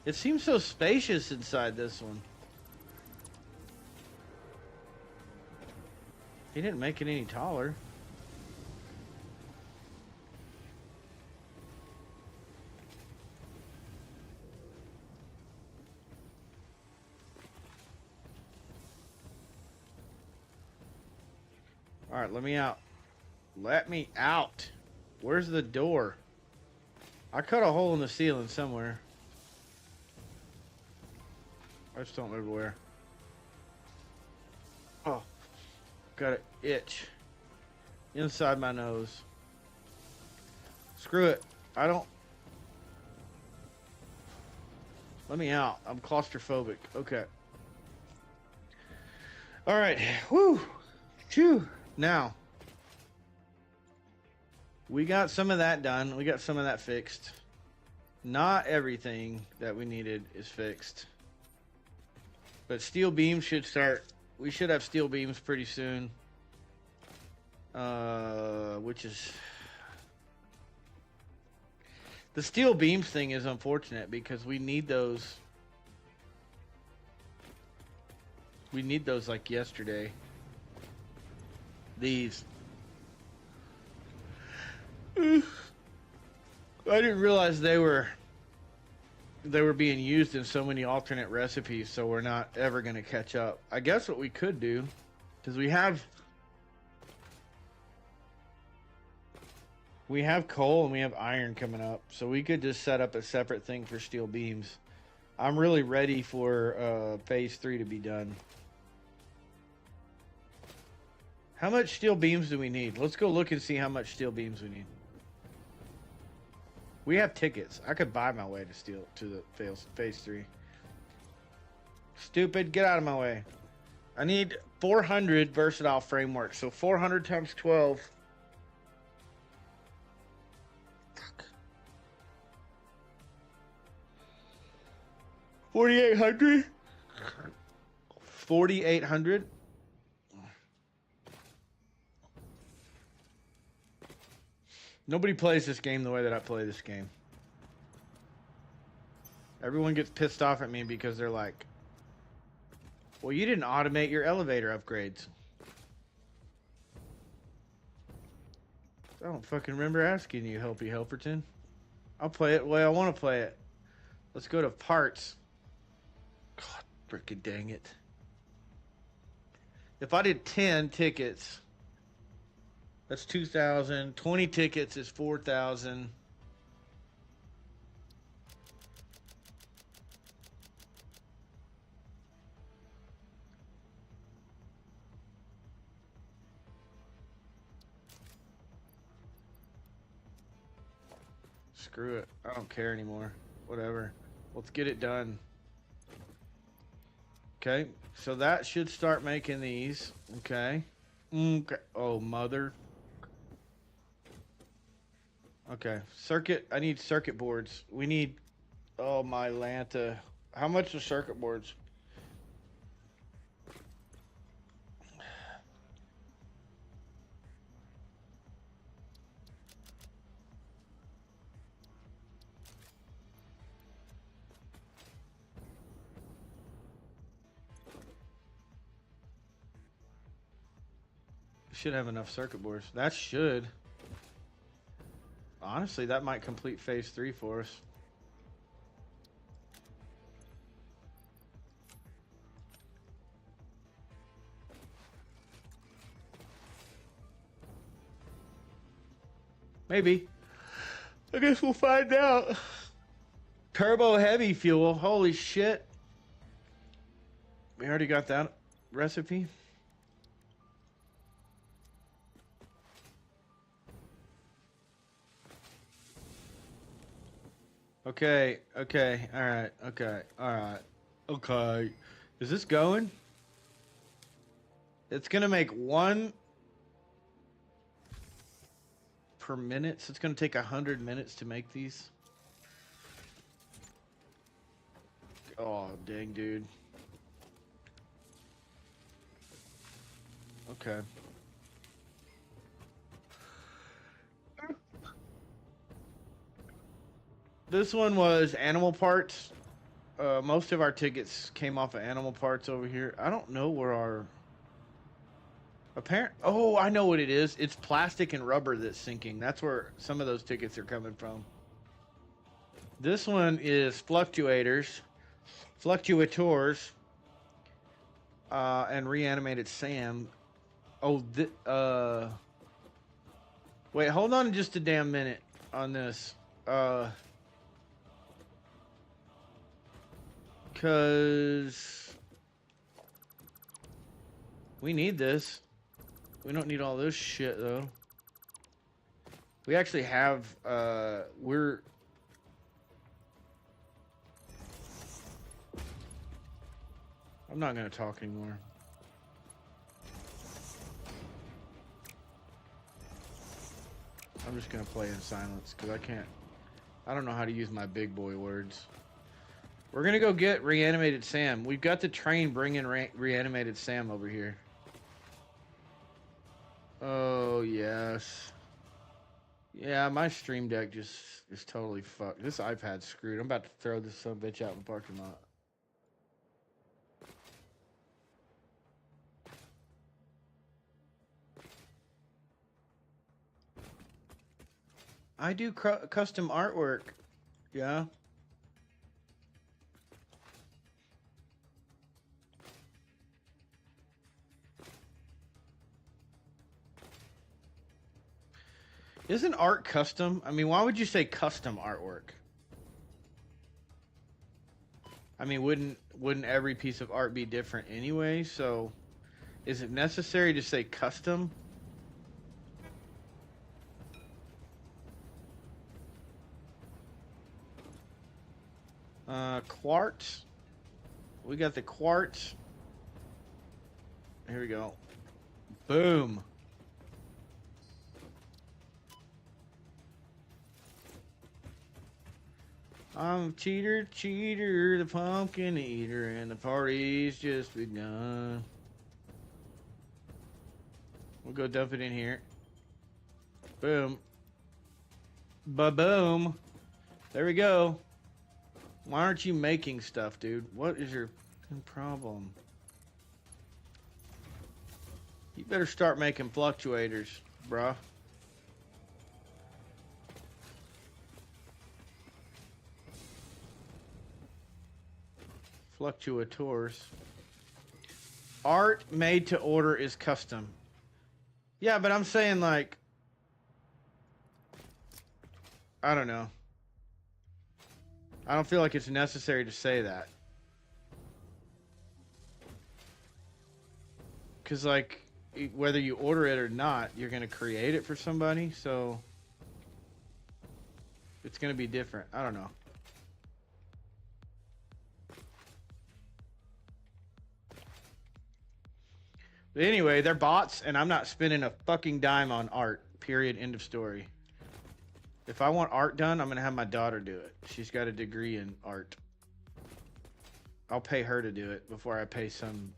It seems so spacious inside this one. He didn't make it any taller. All right, let me out. Let me out. Where's the door? I cut a hole in the ceiling somewhere. I just don't remember where. Oh, got an itch inside my nose. Screw it. I don't. Let me out. I'm claustrophobic. Okay. All right. Woo. Phew. Now, we got some of that done. We got some of that fixed. Not everything that we needed is fixed. But steel beams should start. We should have steel beams pretty soon. Which is... The steel beams thing is unfortunate because we need those. We need those like yesterday. These. I didn't realize they were being used in so many alternate recipes, so we're not ever going to catch up. I guess what we could do, because we have coal and we have iron coming up, so we could just set up a separate thing for steel beams. I'm really ready for phase 3 to be done. How much steel beams do we need? Let's go look and see how much steel beams we need. We have tickets. I could buy my way to the phase 3. Stupid, get out of my way. I need 400 versatile framework. So 400 times 12. Fuck. 4,800. 4,800. Nobody plays this game the way that I play this game. Everyone gets pissed off at me because they're like, well, you didn't automate your elevator upgrades. I don't fucking remember asking you, Helpy Helperton. I'll play it the way I want to play it. Let's go to parts. God, freaking dang it. If I did 10 tickets... That's 2,000. 20 tickets is 4,000. Screw it. I don't care anymore. Whatever. Let's get it done. Okay, so that should start making these. Okay. Okay. Oh, mother. Okay. Circuit. I need circuit boards. We need... Oh, my Lanta. How much are circuit boards? Should have enough circuit boards. That should. Honestly, that might complete phase 3 for us. Maybe. I guess we'll find out. Turbo heavy fuel. Holy shit. We already got that recipe. Okay, okay, alright, okay, alright, okay. Is this going? It's gonna make 1 per minute, so it's gonna take 100 minutes to make these. Oh, dang, dude. Okay. This one was animal parts. Most of our tickets came off of animal parts over here. I don't know where our... Oh, I know what it is. It's plastic and rubber that's sinking. That's where some of those tickets are coming from. This one is fluctuators, fluctuators, and reanimated Sam. Oh, wait, hold on just a damn minute on this. Because we need this. We don't need all this shit, though. We actually have, I'm not going to talk anymore. I'm just going to play in silence, because I don't know how to use my big boy words. We're going to go get reanimated Sam. We've got the train bringing reanimated Sam over here. Oh, yes. Yeah, my stream deck just is totally fucked. This iPad's screwed. I'm about to throw this son of a bitch out in the parking lot. I do custom artwork. Yeah. Isn't art custom? I mean, why would you say custom artwork? I mean, wouldn't every piece of art be different anyway? So, is it necessary to say custom? Quartz. We got the quartz. Here we go. Boom. I'm cheater, cheater, the pumpkin eater, and the party's just begun. We'll go dump it in here. Boom. Ba-boom. There we go. Why aren't you making stuff, dude? What is your problem? You better start making fluctuators, bruh. Fluctuators. Art made to order is custom. Yeah, but I'm saying, like, I don't know. I don't feel like it's necessary to say that. Because, like, whether you order it or not, you're going to create it for somebody, so It's gonna be different. I don't know. But anyway, they're bots, and I'm not spending a fucking dime on art. Period. End of story. If I want art done, I'm gonna have my daughter do it. She's got a degree in art. I'll pay her to do it before I pay some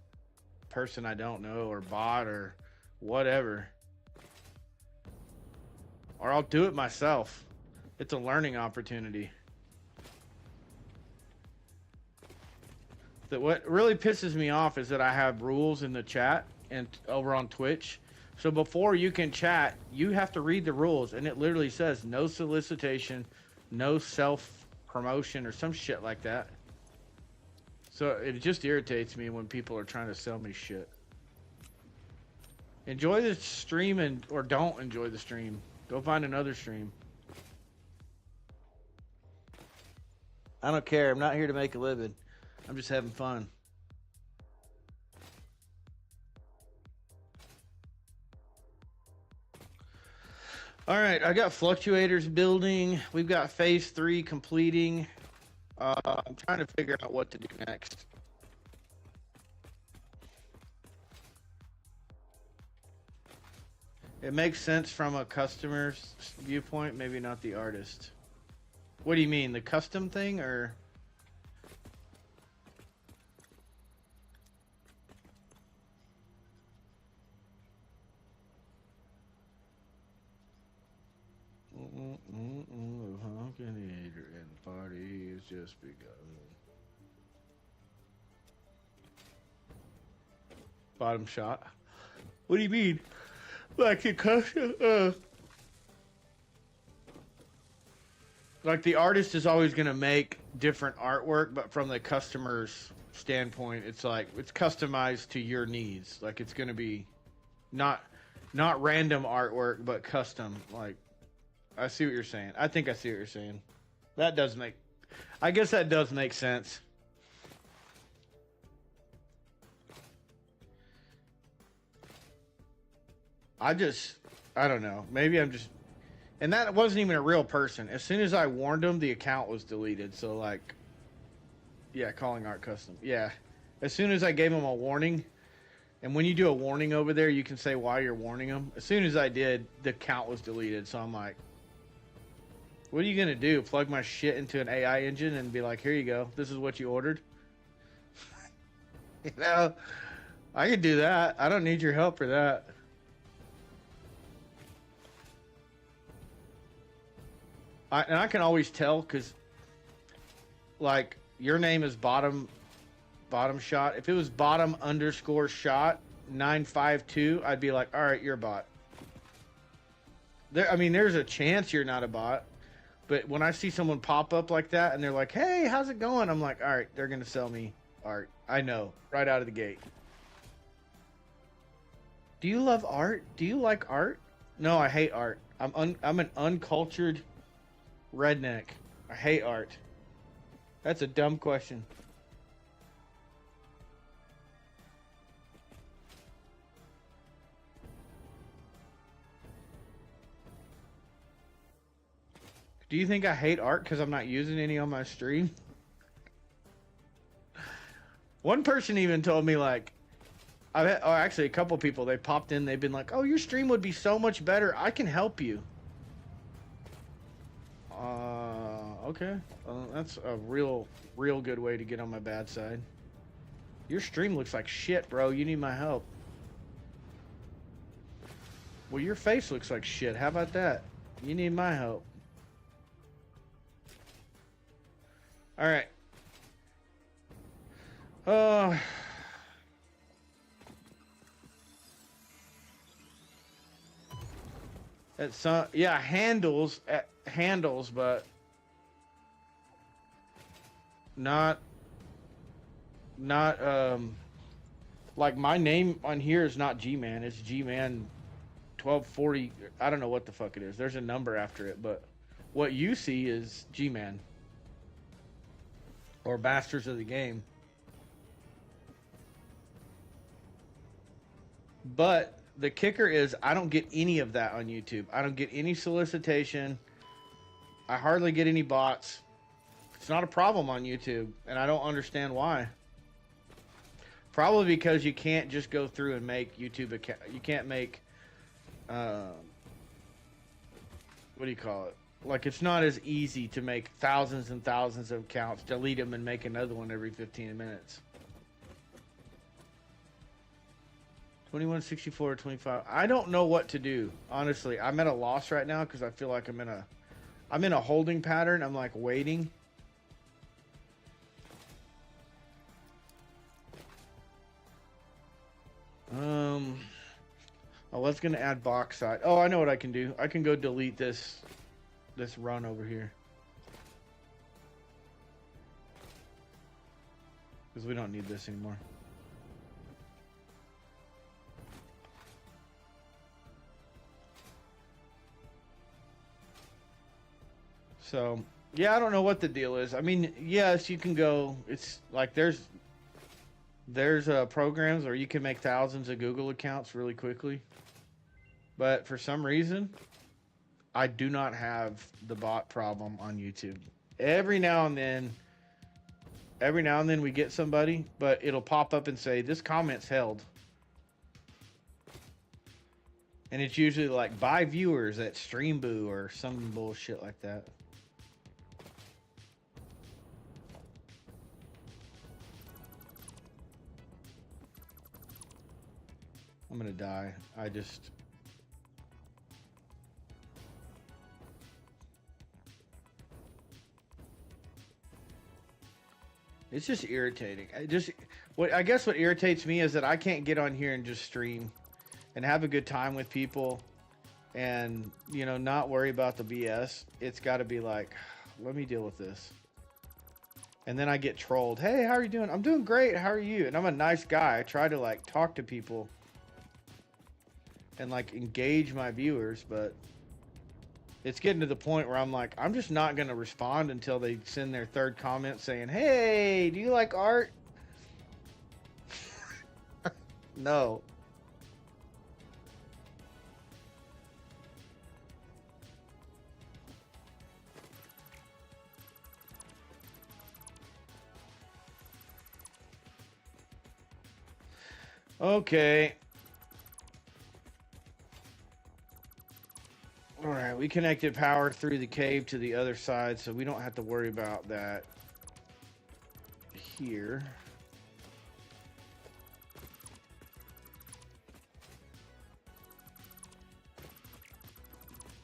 person I don't know or bot or whatever. Or I'll do it myself. It's a learning opportunity. What really pisses me off is that I have rules in the chat and over on Twitch. So before you can chat, you have to read the rules, and it literally says no solicitation, no self-promotion or some shit like that. So it just irritates me when people are trying to sell me shit. Enjoy the stream or don't enjoy the stream. Go find another stream. I don't care. I'm not here to make a living. I'm just having fun. All right, I got fluctuators building. We've got phase 3 completing. I'm trying to figure out what to do next. It makes sense from a customer's viewpoint, maybe not the artist. What do you mean, the custom thing or? And party is just begun. Bottom shot. What do you mean? Like a custom? Like the artist is always gonna make different artwork, but from the customer's standpoint, it's like it's customized to your needs. Like it's gonna be not random artwork, but custom. Like I see what you're saying. I think I see what you're saying. That does make, I guess that does make sense. I don't know. Maybe I'm just, and that wasn't even a real person. As soon as I warned him, the account was deleted. So like, yeah, calling art custom. Yeah. As soon as I gave him a warning, and when you do a warning over there, you can say why you're warning him. As soon as I did, the account was deleted. So I'm like, what are you going to do? Plug my shit into an AI engine and be like, here you go. This is what you ordered? You know, I could do that. I don't need your help for that. And I can always tell because, like, your name is bottom shot. If it was bottom_shot 952, I'd be like, all right, you're a bot. I mean, there's a chance you're not a bot. But when I see someone pop up like that and they're like, hey, how's it going? I'm like, all right, they're going to sell me art. I know, right out of the gate. Do you love art? Do you like art? No, I hate art. I'm an uncultured redneck. I hate art. That's a dumb question. Do you think I hate art because I'm not using any on my stream? One person even told me, like, actually a couple people, they popped in, they've been like, oh, your stream would be so much better. I can help you. Okay. That's a real good way to get on my bad side. Your stream looks like shit, bro. You need my help. Well, your face looks like shit. How about that? You need my help. All right. It's yeah, handles, but not like my name on here is not G-Man. It's G-Man 1240. I don't know what the fuck it is. There's a number after it, but what you see is G-Man. Or Masters of the Game. But the kicker is I don't get any of that on YouTube. I don't get any solicitation. I hardly get any bots. It's not a problem on YouTube, and I don't understand why. Probably because you can't just go through and make YouTube account. You can't make, what do you call it? Like, it's not as easy to make thousands and thousands of accounts, delete them, and make another one every 15 minutes. 21, 64, 25. I don't know what to do. Honestly, I'm at a loss right now because I feel like I'm in a holding pattern. I'm like waiting. Oh, let's gonna add box side. Oh, I know what I can do. I can go delete this run over here. Because we don't need this anymore. So, yeah, I don't know what the deal is. I mean, yes, you can go. It's like there's programs where you can make thousands of Google accounts really quickly. But for some reason, I do not have the bot problem on YouTube. Every now and then we get somebody, but it'll pop up and say, this comment's held. And it's usually like, buy viewers at Streamboo or some bullshit like that. I'm gonna die. It's just irritating. I guess what irritates me is that I can't get on here and just stream and have a good time with people and, you know, not worry about the BS. It's got to be like, let me deal with this. And then I get trolled. Hey, how are you doing? I'm doing great. How are you? And I'm a nice guy. I try to like talk to people and like engage my viewers, but it's getting to the point where I'm like, I'm just not going to respond until they send their third comment saying, hey, do you like art? No. Okay. All right, we connected power through the cave to the other side, so we don't have to worry about that here.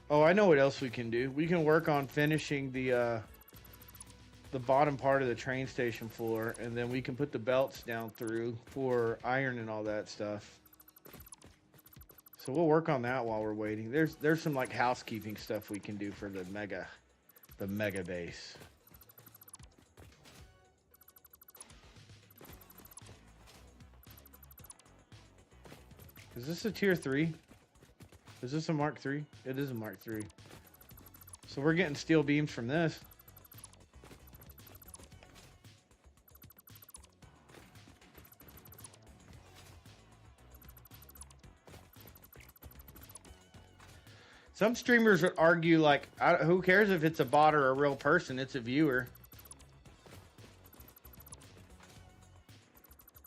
Oh, I know what else we can do. We can work on finishing the bottom part of the train station floor, and then we can put the belts down through for iron and all that stuff. So we'll work on that while we're waiting. There's some like housekeeping stuff we can do for the mega base. Is this a tier 3? Is this a Mark 3? It is a Mark 3. So we're getting steel beams from this. Some streamers would argue like, who cares if it's a bot or a real person? It's a viewer.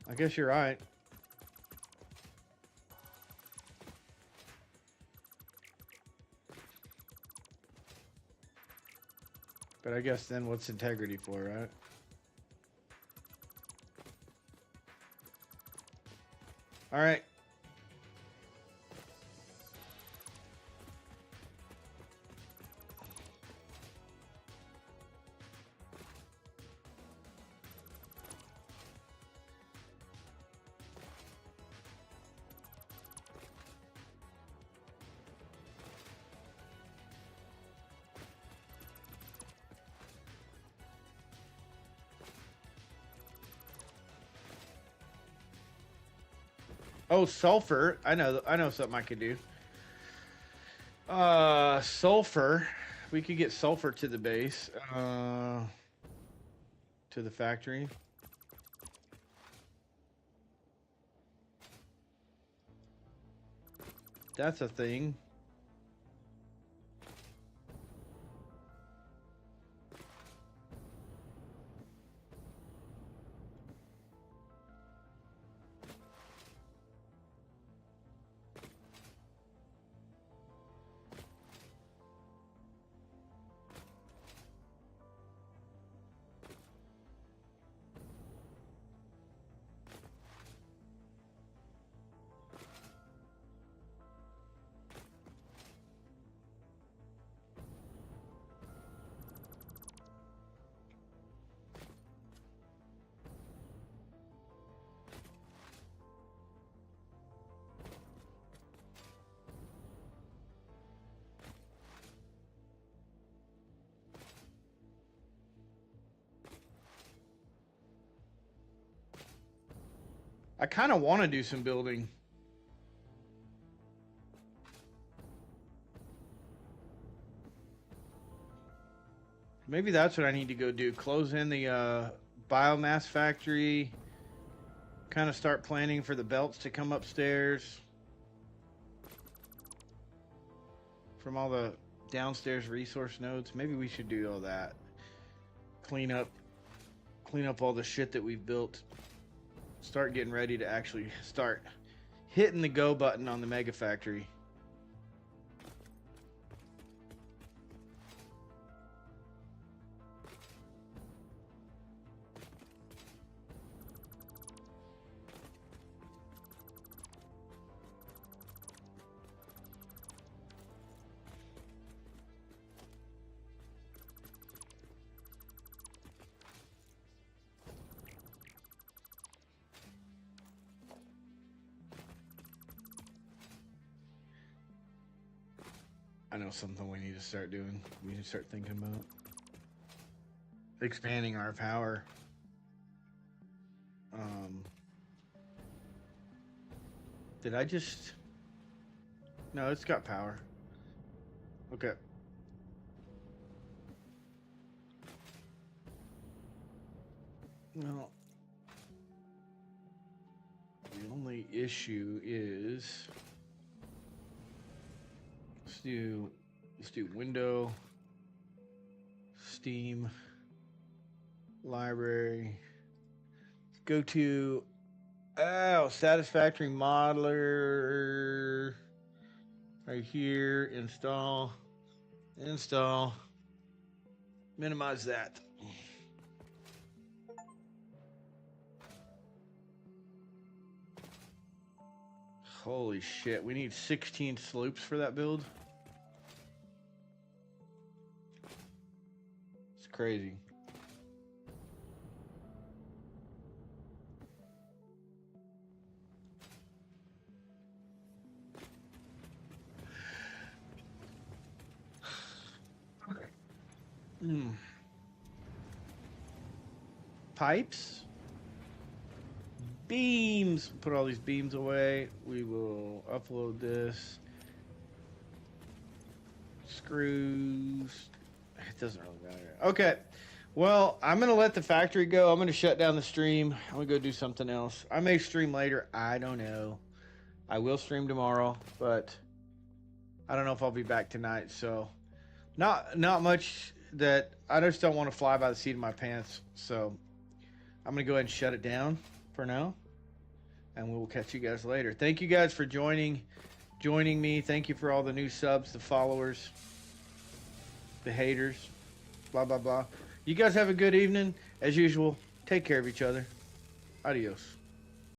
I guess you're right. But I guess then what's integrity for, right? All right. Oh, sulfur. I know something I could do. Sulfur. We could get sulfur to the base. To the factory. That's a thing. I kind of want to do some building. Maybe that's what I need to go do. Close in the biomass factory. Kind of start planning for the belts to come upstairs. From all the downstairs resource nodes. Maybe we should do all that. Clean up all the shit that we've built. Start getting ready to actually start hitting the go button on the Megafactory. I know something we need to start doing. We need to start thinking about expanding our power. Did I just... No, it's got power. Okay. Well, the only issue is... Let's do window, Steam, library. Let's go to Satisfactory modeler right here. Install, minimize that. Holy shit, we need 16 sloops for that build. It's crazy. Pipes? Beams. Put all these beams away. We will upload this. Screws. It doesn't really matter. Okay. Well, I'm going to let the factory go. I'm going to shut down the stream. I'm going to go do something else. I may stream later. I don't know. I will stream tomorrow, but I don't know if I'll be back tonight. So not much that I just don't want to fly by the seat of my pants. So I'm going to go ahead and shut it down for now, and we'll catch you guys later. Thank you guys for joining me. Thank you for all the new subs, the followers, the haters, blah blah blah. You guys have a good evening. As usual, take care of each other. Adios.